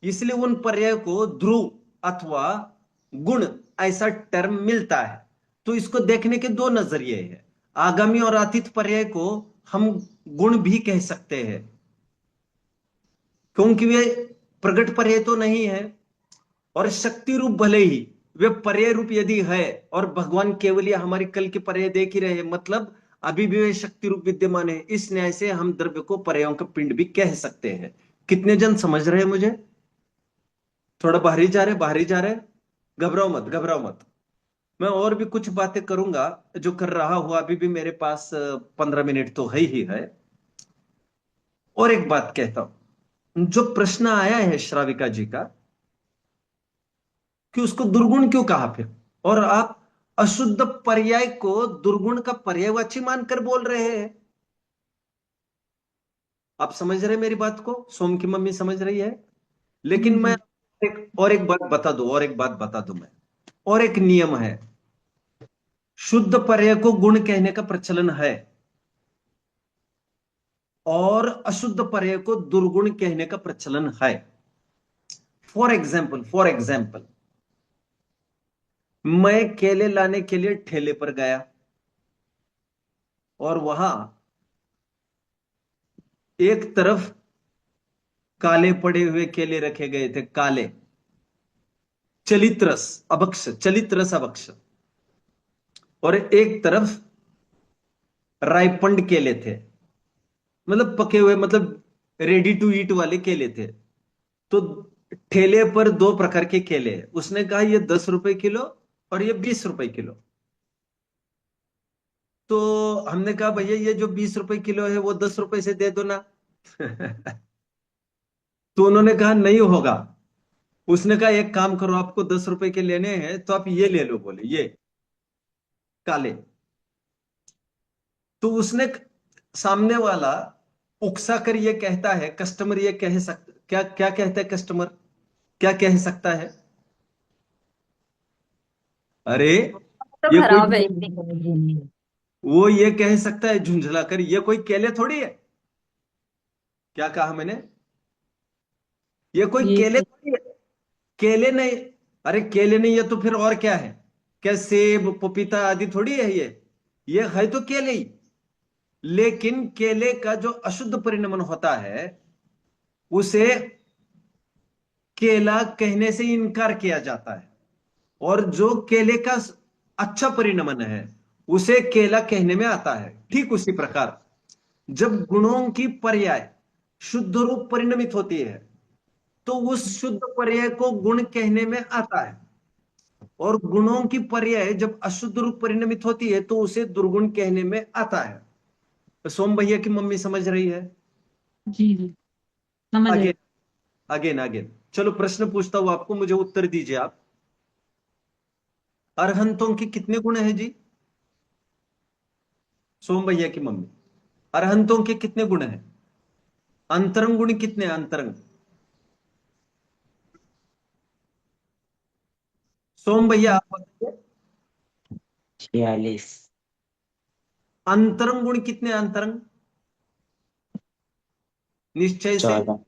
इसलिए उन पर्याय को ध्रुव अथवा गुण ऐसा टर्म मिलता है। तो इसको देखने के दो नजरिए हैं। आगामी और अतीत पर्याय को हम गुण भी कह सकते हैं, क्योंकि वे प्रगट पर्याय तो नहीं है। और शक्ति रूप भले ही वे पर्याय रूप यदि है, और भगवान केवल ये हमारी कल के पर्याय देख ही रहे, मतलब अभी भी वे शक्ति रूप विद्यमान है। इस न्याय से हम द्रव्य को पर्यायों का पिंड भी कह सकते हैं। कितने जन समझ रहे हैं मुझे? थोड़ा बाहरी जा रहे, बाहरी जा रहे, घबराओ मत, घबराओ मत। मैं और भी कुछ बातें करूंगा जो कर रहा हूं, अभी भी मेरे पास 15 मिनट तो है ही है। और एक बात कहता हूं, जो प्रश्न आया है श्राविका जी का कि उसको दुर्गुण क्यों कहा फिर, और आप अशुद्ध पर्याय को दुर्गुण का पर्यायवाची मानकर बोल रहे हैं। आप समझ रहे हैं मेरी बात को? सोम की मम्मी समझ रही है? लेकिन मैं जी। एक बात बता दूं, और एक बात बता दूं मैं, और एक नियम है। शुद्ध पर्याय को गुण कहने का प्रचलन है, और अशुद्ध पर्याय को दुर्गुण कहने का प्रचलन है। फॉर एग्जाम्पल मैं केले लाने के लिए ठेले पर गया, और वहां एक तरफ काले पड़े हुए केले रखे गए थे, काले चलित रस अभक्ष, और एक तरफ रायपंड केले थे, मतलब पके हुए, मतलब रेडी टू ईट वाले केले थे। तो ठेले पर दो प्रकार के केले हैं। उसने कहा ये 10 रुपए किलो और ये 20 रुपए किलो। तो हमने कहा भैया ये जो 20 रुपए किलो है वो 10 रुपए से दे दो ना। तो उन्होंने कहा नहीं होगा। उसने कहा एक काम करो, आपको 10 रुपए के लेने हैं तो आप ये ले लो, बोले ये काले। तो उसने, सामने वाला उकसा कर ये कहता है, कस्टमर ये कह सकता, क्या क्या कहता है कस्टमर, क्या कह सकता है? अरे तो ये कोई, खराब है। वो ये कह सकता है झुंझला कर, ये कोई केले थोड़ी है। क्या कहा मैंने? ये कोई ये केले तो थोड़ी है, केले नहीं। अरे केले नहीं है तो फिर और क्या है? क्या सेब पपीता आदि थोड़ी है ये है तो केले ही। लेकिन केले का जो अशुद्ध परिणमन होता है उसे केला कहने से इनकार किया जाता है, और जो केले का अच्छा परिणमन है उसे केला कहने में आता है। ठीक उसी प्रकार जब गुणों की पर्याय शुद्ध रूप परिणमित होती है तो उस शुद्ध पर्याय को गुण कहने में आता है, और गुणों की पर्याय जब अशुद्ध रूप परिणमित होती है तो उसे दुर्गुण कहने में आता है। तो सोम भैया की मम्मी समझ रही है? जी जी समझ रहे। अगेन अगेन चलो प्रश्न पूछता हूं आपको, मुझे उत्तर दीजिए आप। अरहंतों के कितने गुण हैं जी? सोम भैया की मम्मी, अरहंतों के कितने गुण हैं? अंतरंग गुण कितने हैं? अंतरंग सोम भैया आप बताइए, 46। अंतरंग गुण कितने हैं? अंतरंग निश्चय से। 14।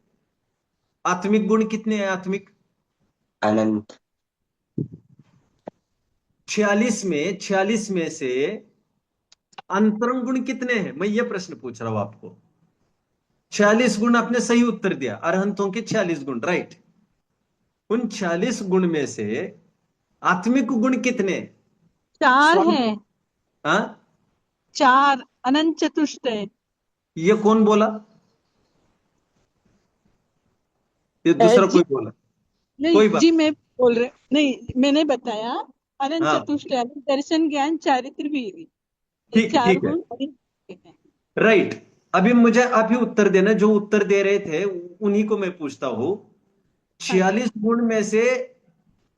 आत्मिक गुण कितने हैं? आत्मिक अनंत। 46 में से अंतरंग गुण कितने हैं? मैं ये प्रश्न पूछ रहा हूं आपको। 46 गुण आपने सही उत्तर दिया, अरहंतों के 46 गुण, राइट। उन 46 गुण में से आत्मिक गुण कितने? 4 स्वामी, है। हाँ 4 अनंत चतुष्टय। ये कौन बोला? ये दूसरा जी कोई बोला? नहीं कोई बात जी, मैं बोल रहे नहीं, मैंने बताया अनंत हाँ चतुष्टय, दर्शन ज्ञान चारित्र वीर, ये ठीक 4 ठीक है, गुण अनंत के हैं। राइट। अभी मुझे आप ही उत्तर देना, जो उत्तर दे रहे थे उन्हीं को मैं पूछता हूं। हाँ जी 46 गुण में से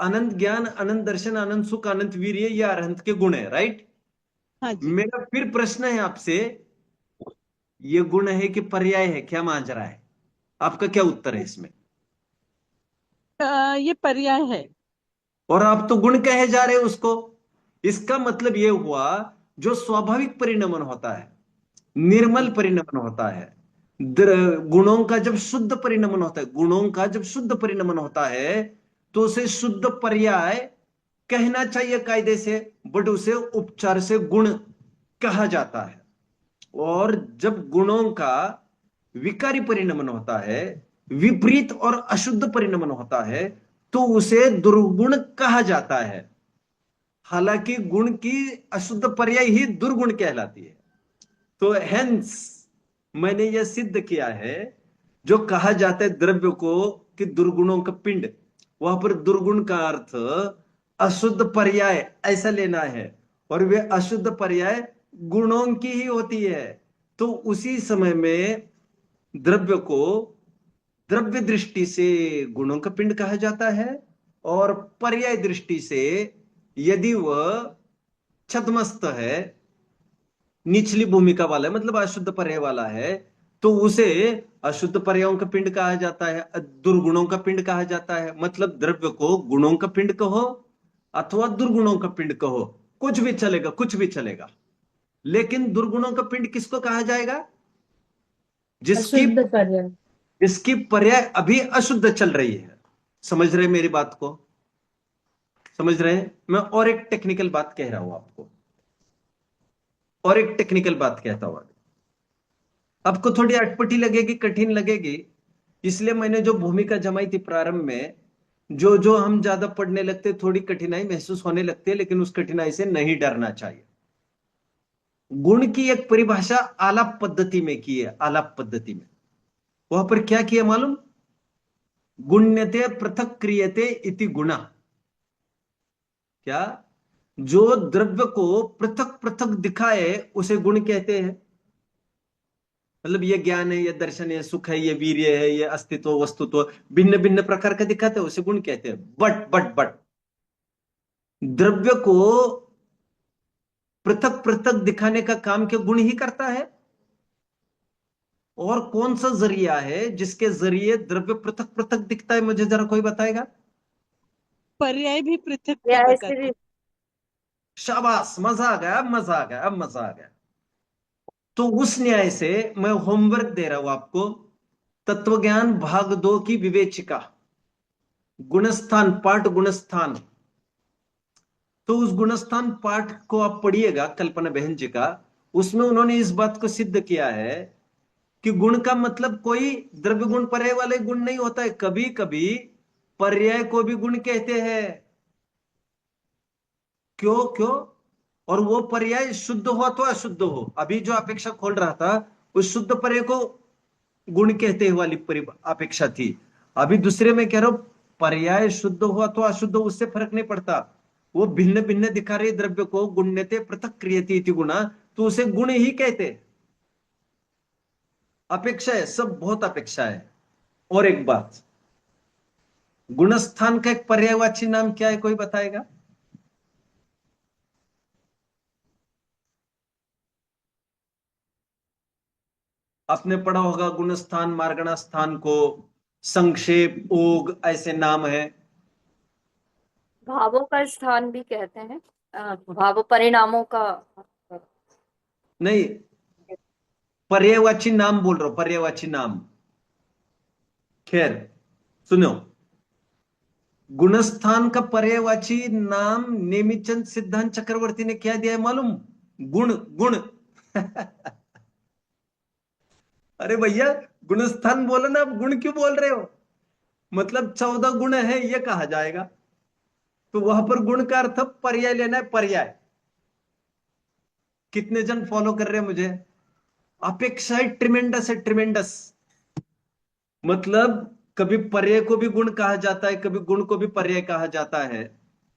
अनंत ज्ञान, अनंत दर्शन, अनंत सुख, अनंत वीर्य, ये अरहंत के गुण है, राइट। हाँ जी। मेरा फिर प्रश्न है आपसे, ये गुण है कि पर्याय है? क्या मांझरा है? आपका क्या उत्तर है इसमें? ये पर्याय है। और आप तो गुण कहे जा रहे हो उसको। इसका मतलब ये हुआ, जो स्वाभाविक परिणमन होता है, निर्मल परिणमन होता है, गुणों का जब शुद्ध परिणमन होता है, गुणों का जब शुद्ध परिणमन होता है, तो उसे शुद्ध पर्याय कहना चाहिए कायदे से, बट उसे उपचार से गुण कहा जाता है। और जब गुणों का विकारी परिणमन होता है, विपरीत और अशुद्ध परिणमन होता है, तो उसे दुर्गुण कहा जाता है। हालांकि गुण की अशुद्ध पर्याय ही दुर्गुण कहलाती है। तो हेंस मैंने यह सिद्ध किया है, जो कहा जाता है द्रव्य को कि दुर्गुणों का पिंड, वहां पर दुर्गुण का अर्थ अशुद्ध पर्याय ऐसा लेना है, और वे अशुद्ध पर्याय गुणों की ही होती है। तो उसी समय में द्रव्य को द्रव्य दृष्टि से गुणों का पिंड कहा जाता है, और पर्याय दृष्टि से यदि वह छद्मस्त है, निचली भूमिका वाला है, मतलब अशुद्ध पर्याय वाला है, तो उसे अशुद्ध पर्यायों का पिंड कहा जाता है, दुर्गुणों का पिंड कहा जाता है। मतलब द्रव्य को गुणों का पिंड कहो अथवा दुर्गुणों का पिंड कहो, कुछ भी चलेगा, कुछ भी चलेगा। लेकिन दुर्गुणों का पिंड किसको कहा जाएगा? जिसकी अशुद्ध पर्याय। जिसकी पर्याय अभी अशुद्ध चल रही है। समझ रहे मेरी बात को? समझ रहे हैं? मैं और एक टेक्निकल बात कह रहा हूं आपको, और एक टेक्निकल बात कहता हूं। आपको थोड़ी अटपटी लगेगी, कठिन लगेगी, इसलिए मैंने जो भूमिका जमाई थी प्रारंभ में, जो जो हम ज्यादा पढ़ने लगते थोड़ी कठिनाई महसूस होने लगती है, लेकिन उस कठिनाई से नहीं डरना चाहिए। गुण की एक परिभाषा आलाप पद्धति में की है, आलाप पद्धति में। वहां पर क्या किया मालूम? गुण्यते पृथक क्रियते इति गुणा। क्या? जो द्रव्य को पृथक पृथक दिखाए उसे गुण कहते हैं। मतलब ये ज्ञान है, ये दर्शन है, सुख है, ये वीर्य है, ये अस्तित्व, वस्तुत्व, भिन्न भिन्न प्रकार का दिखाते हैं, उसे गुण कहते हैं। बट द्रव्य को पृथक पृथक दिखाने का काम क्या गुण ही करता है? और कौन सा जरिया है जिसके जरिए द्रव्य पृथक पृथक दिखता है? मुझे जरा कोई बताएगा? पर्याय भी पृथक का या बताते ऐसे हैं। शाबाश, मजा आ गया, अब मजा आ गया, अब मजा आ गया। तो उस न्याय से मैं होमवर्क दे रहा हूं आपको, तत्वज्ञान भाग 2 की विवेचिका, गुणस्थान पाठ, गुणस्थान। तो उस गुणस्थान पाठ को आप पढ़िएगा, कल्पना बहन जी का। उसमें उन्होंने इस बात को सिद्ध किया है कि गुण का मतलब कोई द्रव्य गुण पर्याय वाले गुण नहीं होता है। कभी कभी पर्याय को भी गुण कहते हैं। क्यों क्यों? और वो पर्याय शुद्ध हो तो अशुद्ध हो। अभी जो अपेक्षा खोल रहा था, उस शुद्ध पर्याय को गुण कहते हैं वाली अपेक्षा थी। अभी दूसरे में कह रहा हूं, पर्याय शुद्ध हुआ तो अशुद्ध हो, उससे फर्क नहीं पड़ता। वो भिन्न भिन्न दिखा रहे द्रव्य को, गुण्यते पृथक क्रियते इति गुणा, तो उसे गुण ही कहते हैं। अपेक्षा है, सब बहुत अपेक्षा है। और एक बात, गुणस्थान का एक पर्यायवाची नाम क्या है? कोई बताएगा? आपने पढ़ा होगा गुणस्थान मार्गणा स्थान को, संक्षेप, ओग, ऐसे नाम है। भावों का स्थान भी कहते हैं, भाव परिणामों का। नहीं, पर्यायवाची नाम बोल रहा हूं, पर्यायवाची नाम। खैर सुनो, गुणस्थान का पर्यायवाची नाम नेमिचंद सिद्धांत चक्रवर्ती ने क्या दिया है मालूम? गुण, गुण। अरे भैया, गुणस्थान बोलो ना, आप गुण क्यों बोल रहे हो? मतलब 14 गुण है ये कहा जाएगा, तो वहां पर गुण का अर्थ पर्याय लेना है, पर्याय। कितने जन फॉलो कर रहे हैं मुझे? अपेक्षा ट्रिमेंडस है, ट्रिमेंडस। मतलब कभी पर्याय को भी गुण कहा जाता है, कभी गुण को भी पर्याय कहा जाता है।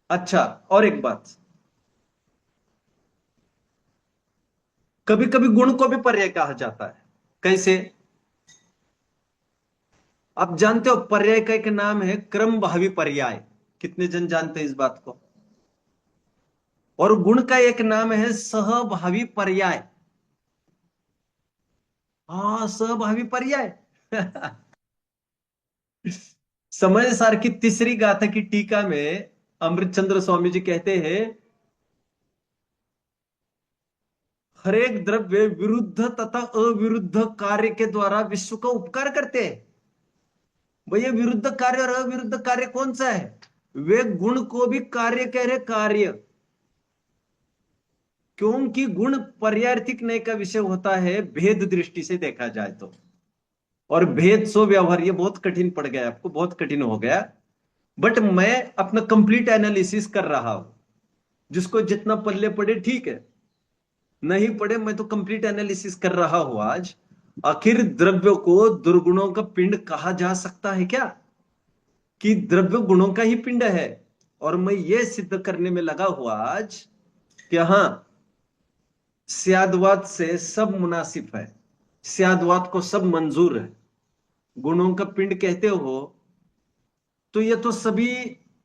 अच्छा, और एक बात, कभी कभी गुण को भी पर्याय कहा जाता है। कैसे? आप जानते हो पर्याय का एक नाम है क्रम भावी पर्याय। कितने जन जानते हैं इस बात को? और गुण का एक नाम है सहभावी पर्याय। हाँ, सहभावी पर्याय। समय सार की तीसरी गाथा की टीका में अमृतचंद्र स्वामी जी कहते हैं, हर एक द्रव्य विरुद्ध तथा अविरुद्ध कार्य के द्वारा विश्व का उपकार करते हैं। भैया, विरुद्ध कार्य और अविरुद्ध कार्य कौन सा है? वे गुण को भी कार्य कह रहे, कार्य। क्योंकि गुण पर्यायर्थिक नय का विषय होता है भेद दृष्टि से देखा जाए तो। और भेद सो व्यवहार, ये बहुत कठिन पड़ गया आपको, बहुत कठिन हो गया। बट मैं अपना कंप्लीट एनालिसिस कर रहा हूं, जिसको जितना पल्ले पड़े ठीक है, नहीं पड़े मैं तो कंप्लीट एनालिसिस कर रहा हूं आज। आखिर द्रव्य को दुर्गुणों का पिंड कहा जा सकता है क्या? कि द्रव्य गुणों का ही पिंड है। और मैं ये सिद्ध करने में लगा हुआ आज कि हां, स्यादवाद से सब मुनासिब है, स्यादवाद को सब मंजूर है। गुणों का पिंड कहते हो तो ये तो सभी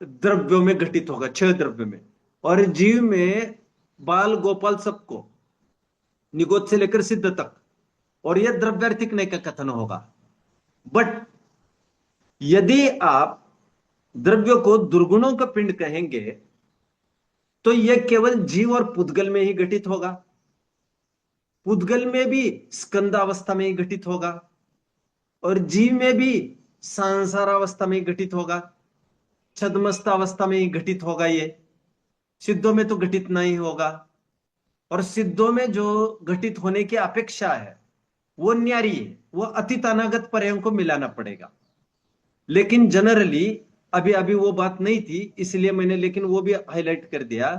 द्रव्यों में घटित होगा, 6 द्रव्य में, और जीव में बाल गोपाल सबको, निगोद से लेकर सिद्ध तक, और यह द्रव्यार्थिक नय का कथन होगा। बट यदि आप द्रव्य को दुर्गुणों का पिंड कहेंगे तो यह केवल जीव और पुद्गल में ही घटित होगा। पुद्गल में भी स्कंदावस्था में ही घटित होगा, और जीव में भी सांसारावस्था में ही घटित होगा, छद्मस्तावस्था में ही घटित होगा। ये सिद्धों में तो घटित नहीं होगा। और सिद्धों में जो घटित होने की अपेक्षा है वो न्यारी है, वो अतीत अनागत पर्यायों को मिलाना पड़ेगा। लेकिन जनरली अभी अभी वो बात नहीं थी, इसलिए मैंने लेकिन वो भी हाईलाइट कर दिया।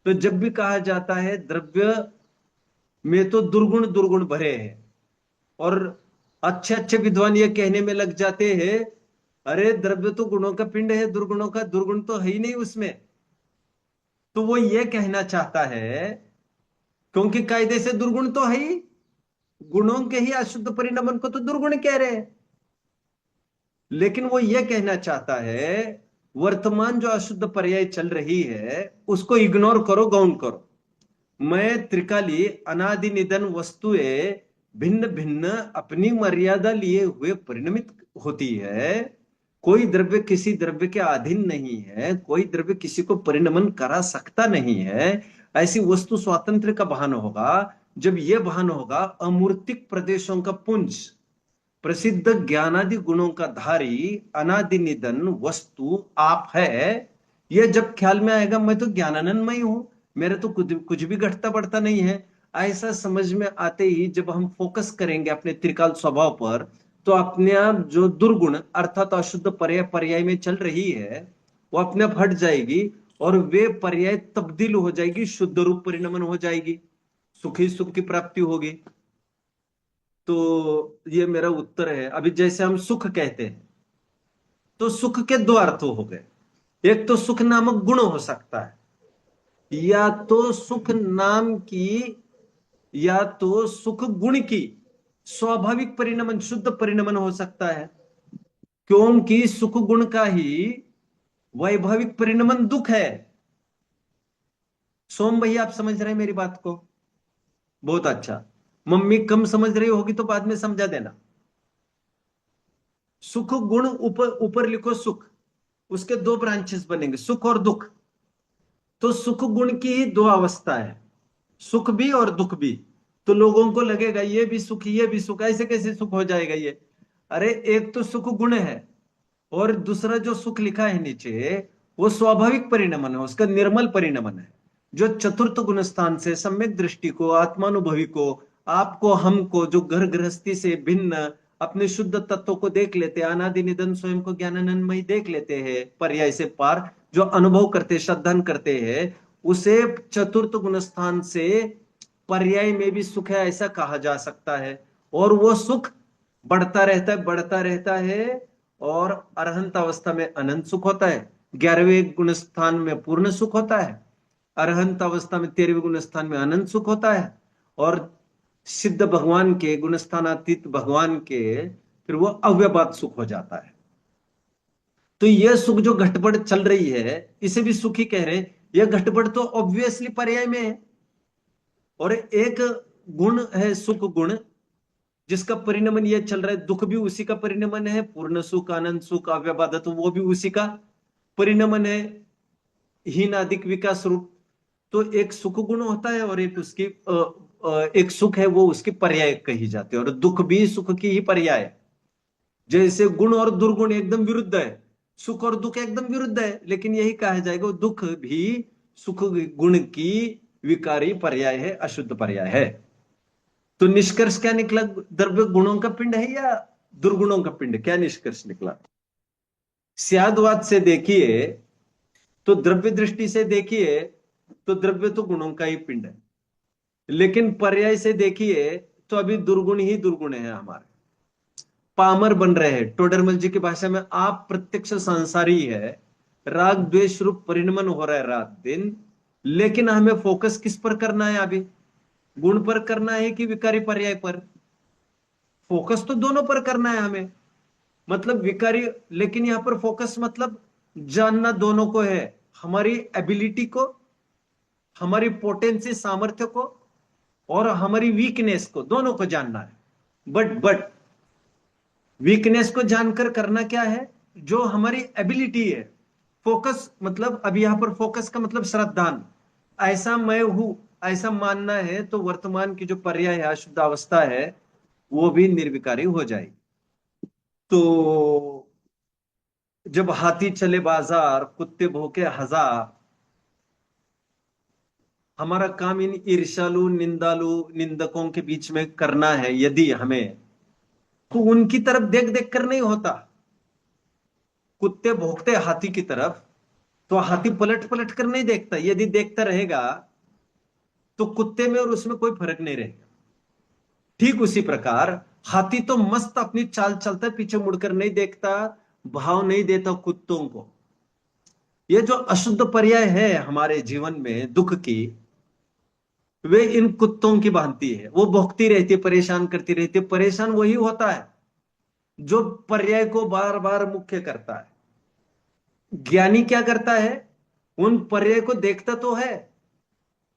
तो जब भी कहा जाता है द्रव्य में तो दुर्गुण दुर्गुण भरे हैं, और अच्छे अच्छे विद्वान ये कहने में लग जाते हैं, अरे द्रव्य तो गुणों का पिंड है, दुर्गुणों का दुर्गुण तो है ही नहीं उसमें। तो वो ये कहना चाहता है, क्योंकि कायदे से दुर्गुण तो है ही, गुणों के ही अशुद्ध परिणमन को तो दुर्गुण कह रहे हैं। लेकिन वो ये कहना चाहता है वर्तमान जो अशुद्ध पर्याय चल रही है उसको इग्नोर करो, गौण करो। मैं त्रिकाली अनादि निधन वस्तुएं भिन्न भिन्न अपनी मर्यादा लिए हुए परिणमित होती है। कोई द्रव्य किसी द्रव्य के अधीन नहीं है, कोई द्रव्य किसी को परिणमन करा सकता नहीं है। ऐसी वस्तु स्वातंत्र का भान होगा जब यह भान होगा अमूर्तिक प्रदेशों का पुंज, प्रसिद्ध ज्ञानादि गुणों का धारी अनादि निधन वस्तु आप है। यह जब ख्याल में आएगा मैं तो ज्ञानानंदमय हूं, मेरे तो कुछ भी घटता बढ़ता नहीं है, ऐसा समझ में आते ही जब हम फोकस करेंगे अपने त्रिकाल स्वभाव पर, तो अपने आप जो दुर्गुण अर्थात अशुद्ध पर्याय पर्याय में चल रही है वो अपने आप हट जाएगी, और वे पर्याय तब्दील हो जाएगी, शुद्ध रूप परिणमन हो जाएगी, सुखी सुख की प्राप्ति होगी। तो ये मेरा उत्तर है। अभी जैसे हम सुख कहते हैं तो सुख के 2 अर्थ हो गए। एक तो सुख नामक गुण हो सकता है, या तो सुख नाम की, या तो सुख गुण की स्वाभाविक परिणमन शुद्ध परिणमन हो सकता है, क्योंकि सुख गुण का ही वैभाविक परिणमन दुख है। सोम भैया, आप समझ रहे हैं मेरी बात को? बहुत अच्छा। मम्मी कम समझ रही होगी तो बाद में समझा देना। सुख गुण, ऊपर ऊपर लिखो सुख, उसके दो ब्रांचेस बनेंगे, सुख और दुख। तो सुख गुण की ही दो अवस्था है, सुख भी और दुख भी। तो लोगों को लगेगा ये भी सुख ये भी सुख, ऐसे कैसे सुख हो जाएगा ये? अरे एक तो सुख गुण है, और दूसरा जो सुख लिखा है नीचे वो स्वाभाविक परिणमन है, उसका निर्मल परिणमन है, जो चतुर्थ गुण स्थान से सम्यक दृष्टि को, आत्मानुभवी को, आपको, हमको, जो घर गृहस्थी से भिन्न अपने शुद्ध तत्व को देख लेते, अनादि निधन स्वयं को ज्ञानानंदमयी देख लेते हैं, पर्याय से पार जो अनुभव करते, श्रद्धान करते हैं, उसे चतुर्थ गुण स्थान से पर्याय में भी सुख है ऐसा कहा जा सकता है। और वो सुख बढ़ता रहता है, बढ़ता रहता है, और अरहंत अवस्था में अनंत सुख होता है, 11वें गुण स्थान में पूर्ण सुख होता है, अरहंत अवस्था में 13वें गुण स्थान में अनंत सुख होता है, और सिद्ध भगवान के, गुण स्थानातीत भगवान के, फिर वो अव्यपात सुख हो जाता है। तो यह सुख जो घटबढ़ चल रही है, इसे भी सुखी कह रहे हैं। यह घटबढ़ तो ऑब्वियसली पर्याय में है, और एक गुण है सुख गुण, जिसका परिणमन यह चल रहा है, दुख भी उसी का परिणमन है, पूर्ण सुख, आनंद सुख, अव्यबाधत, वो भी उसी का परिणमन है, हीन अधिक विकास रूप। तो एक सुख गुण होता है, और एक उसकी एक सुख है, वो उसकी पर्याय कही जाती है, और दुख भी सुख की ही पर्याय है। जैसे गुण और दुर्गुण एकदम विरुद्ध है, सुख और दुख एकदम विरुद्ध है, लेकिन यही कहा जाएगा दुख भी सुख गुण की विकारी पर्याय है, अशुद्ध पर्याय है। तो निष्कर्ष क्या निकला? द्रव्य गुणों का पिंड है या दुर्गुणों का पिंड? क्या निष्कर्ष निकला? स्यादवाद से देखिए तो, द्रव्य दृष्टि से देखिए तो द्रव्य तो गुणों का ही पिंड है, लेकिन पर्याय से देखिए तो अभी दुर्गुण ही दुर्गुण है हमारे, पामर बन रहे हैं। टोडरमल जी की भाषा में आप प्रत्यक्ष संसारी है, राग द्वेष रूप परिणमन हो रहा है रात दिन, लेकिन हमें फोकस किस पर करना है अभी? गुण पर करना है कि विकारी पर्याय पर? फोकस तो दोनों पर करना है हमें, मतलब विकारी, लेकिन यहां पर फोकस मतलब जानना दोनों को है, हमारी एबिलिटी को, हमारी पोटेंसी सामर्थ्य को, और हमारी वीकनेस को, दोनों को जानना है। बट वीकनेस को जानकर करना क्या है? जो हमारी एबिलिटी है। फोकस मतलब, अभी यहां पर फोकस का मतलब श्रद्धान, ऐसा मैं हूं ऐसा मानना है, तो वर्तमान की जो पर्याय है, अशुद्ध अवस्था है, वो भी निर्विकारी हो जाएगी। तो जब हाथी चले बाजार, कुत्ते भौंके हजार, हमारा काम इन ईर्ष्यालु, निंदालु, निंदकों के बीच में करना है यदि हमें, तो उनकी तरफ देख देख कर नहीं होता। कुत्ते भौंकते हाथी की तरफ, तो हाथी पलट पलट कर नहीं देखता, यदि देखता रहेगा तो कुत्ते में और उसमें कोई फर्क नहीं रहेगा। ठीक उसी प्रकार हाथी तो मस्त अपनी चाल चलता है, पीछे मुड़कर नहीं देखता, भाव नहीं देता कुत्तों को। ये जो अशुद्ध पर्याय है हमारे जीवन में दुख की, वे इन कुत्तों की भांति है, वो भौंकती रहती है, परेशान करती रहती है। परेशान वही होता है जो पर्याय को बार बार मुख्य करता है। ज्ञानी क्या करता है? उन पर्याय को देखता तो है,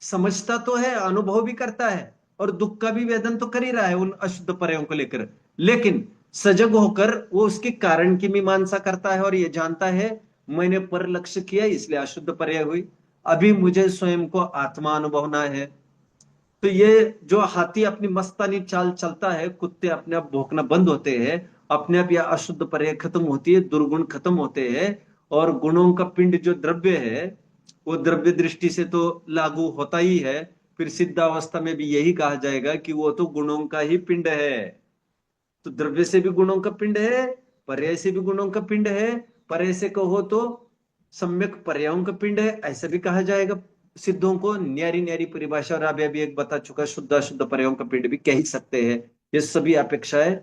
समझता तो है, अनुभव भी करता है, और दुख का भी वेदन तो कर ही रहा है उन अशुद्ध पर्यायों को लेकर, लेकिन सजग होकर वो उसके कारण की मीमांसा करता है, और ये जानता है मैंने पर लक्ष्य किया इसलिए अशुद्ध पर्याय हुई, अभी मुझे स्वयं को आत्मा अनुभवना है। तो ये जो हाथी अपनी मस्तानी चाल चलता है, कुत्ते अपने आप भौंकना बंद होते हैं, अपने आप यह अशुद्ध पर्याय खत्म होती है, दुर्गुण खत्म होते हैं, और गुणों का पिंड जो द्रव्य है, वो द्रव्य दृष्टि से तो लागू होता ही है, फिर सिद्ध अवस्था में भी यही कहा जाएगा कि वो तो गुणों का ही पिंड है। तो द्रव्य से भी गुणों का पिंड है, पर्याय से भी गुणों का पिंड है, पर्याय से कहो तो सम्यक पर्यायों का पिंड है, ऐसा भी कहा जाएगा। सिद्धों को न्यारी न्यारी परिभाषा, और अभी अभी एक बता चुका, शुद्ध अशुद्ध पर्यायों का पिंड भी कह ही सकते हैं। ये सभी अपेक्षाएं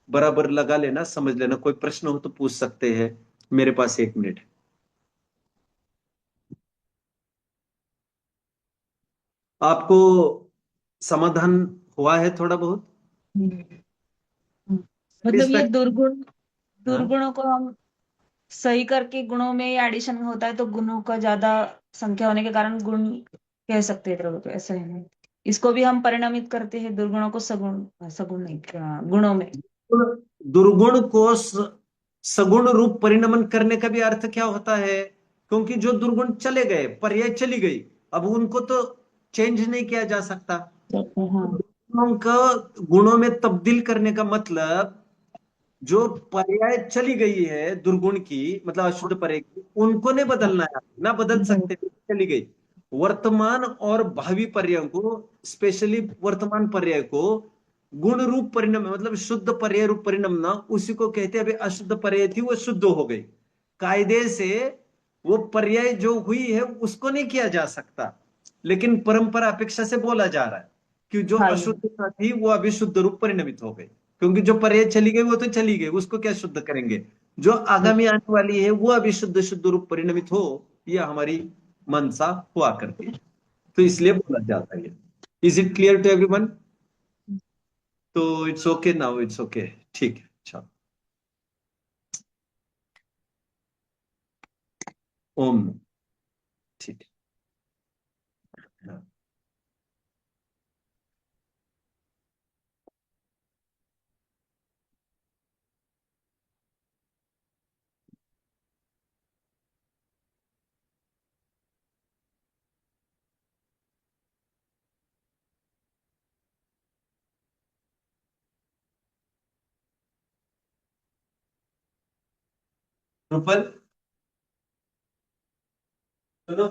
बराबर लगा लेना, समझ लेना। कोई प्रश्न हो तो पूछ सकते हैं, मेरे पास 1 मिनट है। आपको समाधान हुआ है थोड़ा बहुत? मतलब ये हाँ, दुर्गुणों को हम सही करके गुणों में एडिशन होता है, तो गुणों का ज्यादा संख्या होने के कारण गुण कह सकते हैं द्रव्य को, ऐसा है ना? इसको भी हम परिणमित करते हैं दुर्गुणों को सगुण, सगुण नहीं, गुणों में। दुर्गुण को सगुण रूप परिणमन करने का भी अर्थ क्या होता है? क्योंकि जो दुर्गुण चले गए, पर्याय चली गई, अब उनको तो चेंज नहीं किया जा सकता। हाँ। गुणों को गुणों में तब्दील करने का मतलब, जो पर्याय चली गई है दुर्गुण की, मतलब अशुद्ध पर्याय की, उनको नहीं बदलना है, ना बदल सकते, चली गई। वर्तमान और भावी पर्यायों को, स्पेशली वर्तमान पर्याय को गुण रूप परिणाम, मतलब शुद्ध पर्याय रूप परिणाम ना, उसी को कहते हैं। अभी अशुद्ध पर्याय थी, वो शुद्ध हो गई। कायदे से वो पर्याय जो हुई है उसको नहीं किया जा सकता, लेकिन परंपरा अपेक्षा से बोला जा रहा है कि जो हाँ ये अशुद्धता थी वो अभी शुद्ध रूप परिणमित हो गई। क्योंकि जो पर्याय चली गई वो तो चली गई, उसको क्या शुद्ध करेंगे? जो आगामी आने वाली है वो अभी शुद्ध शुद्ध रूप परिणमित हो, यह हमारी मनसा हुआ करती है, तो इसलिए बोला जाता है। Is it clear to everyone? तो it's okay now, it's okay, ठीक है, अच्छा। ओम, ठीक है, हाँ। रूपल, सुनो।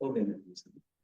हो गया।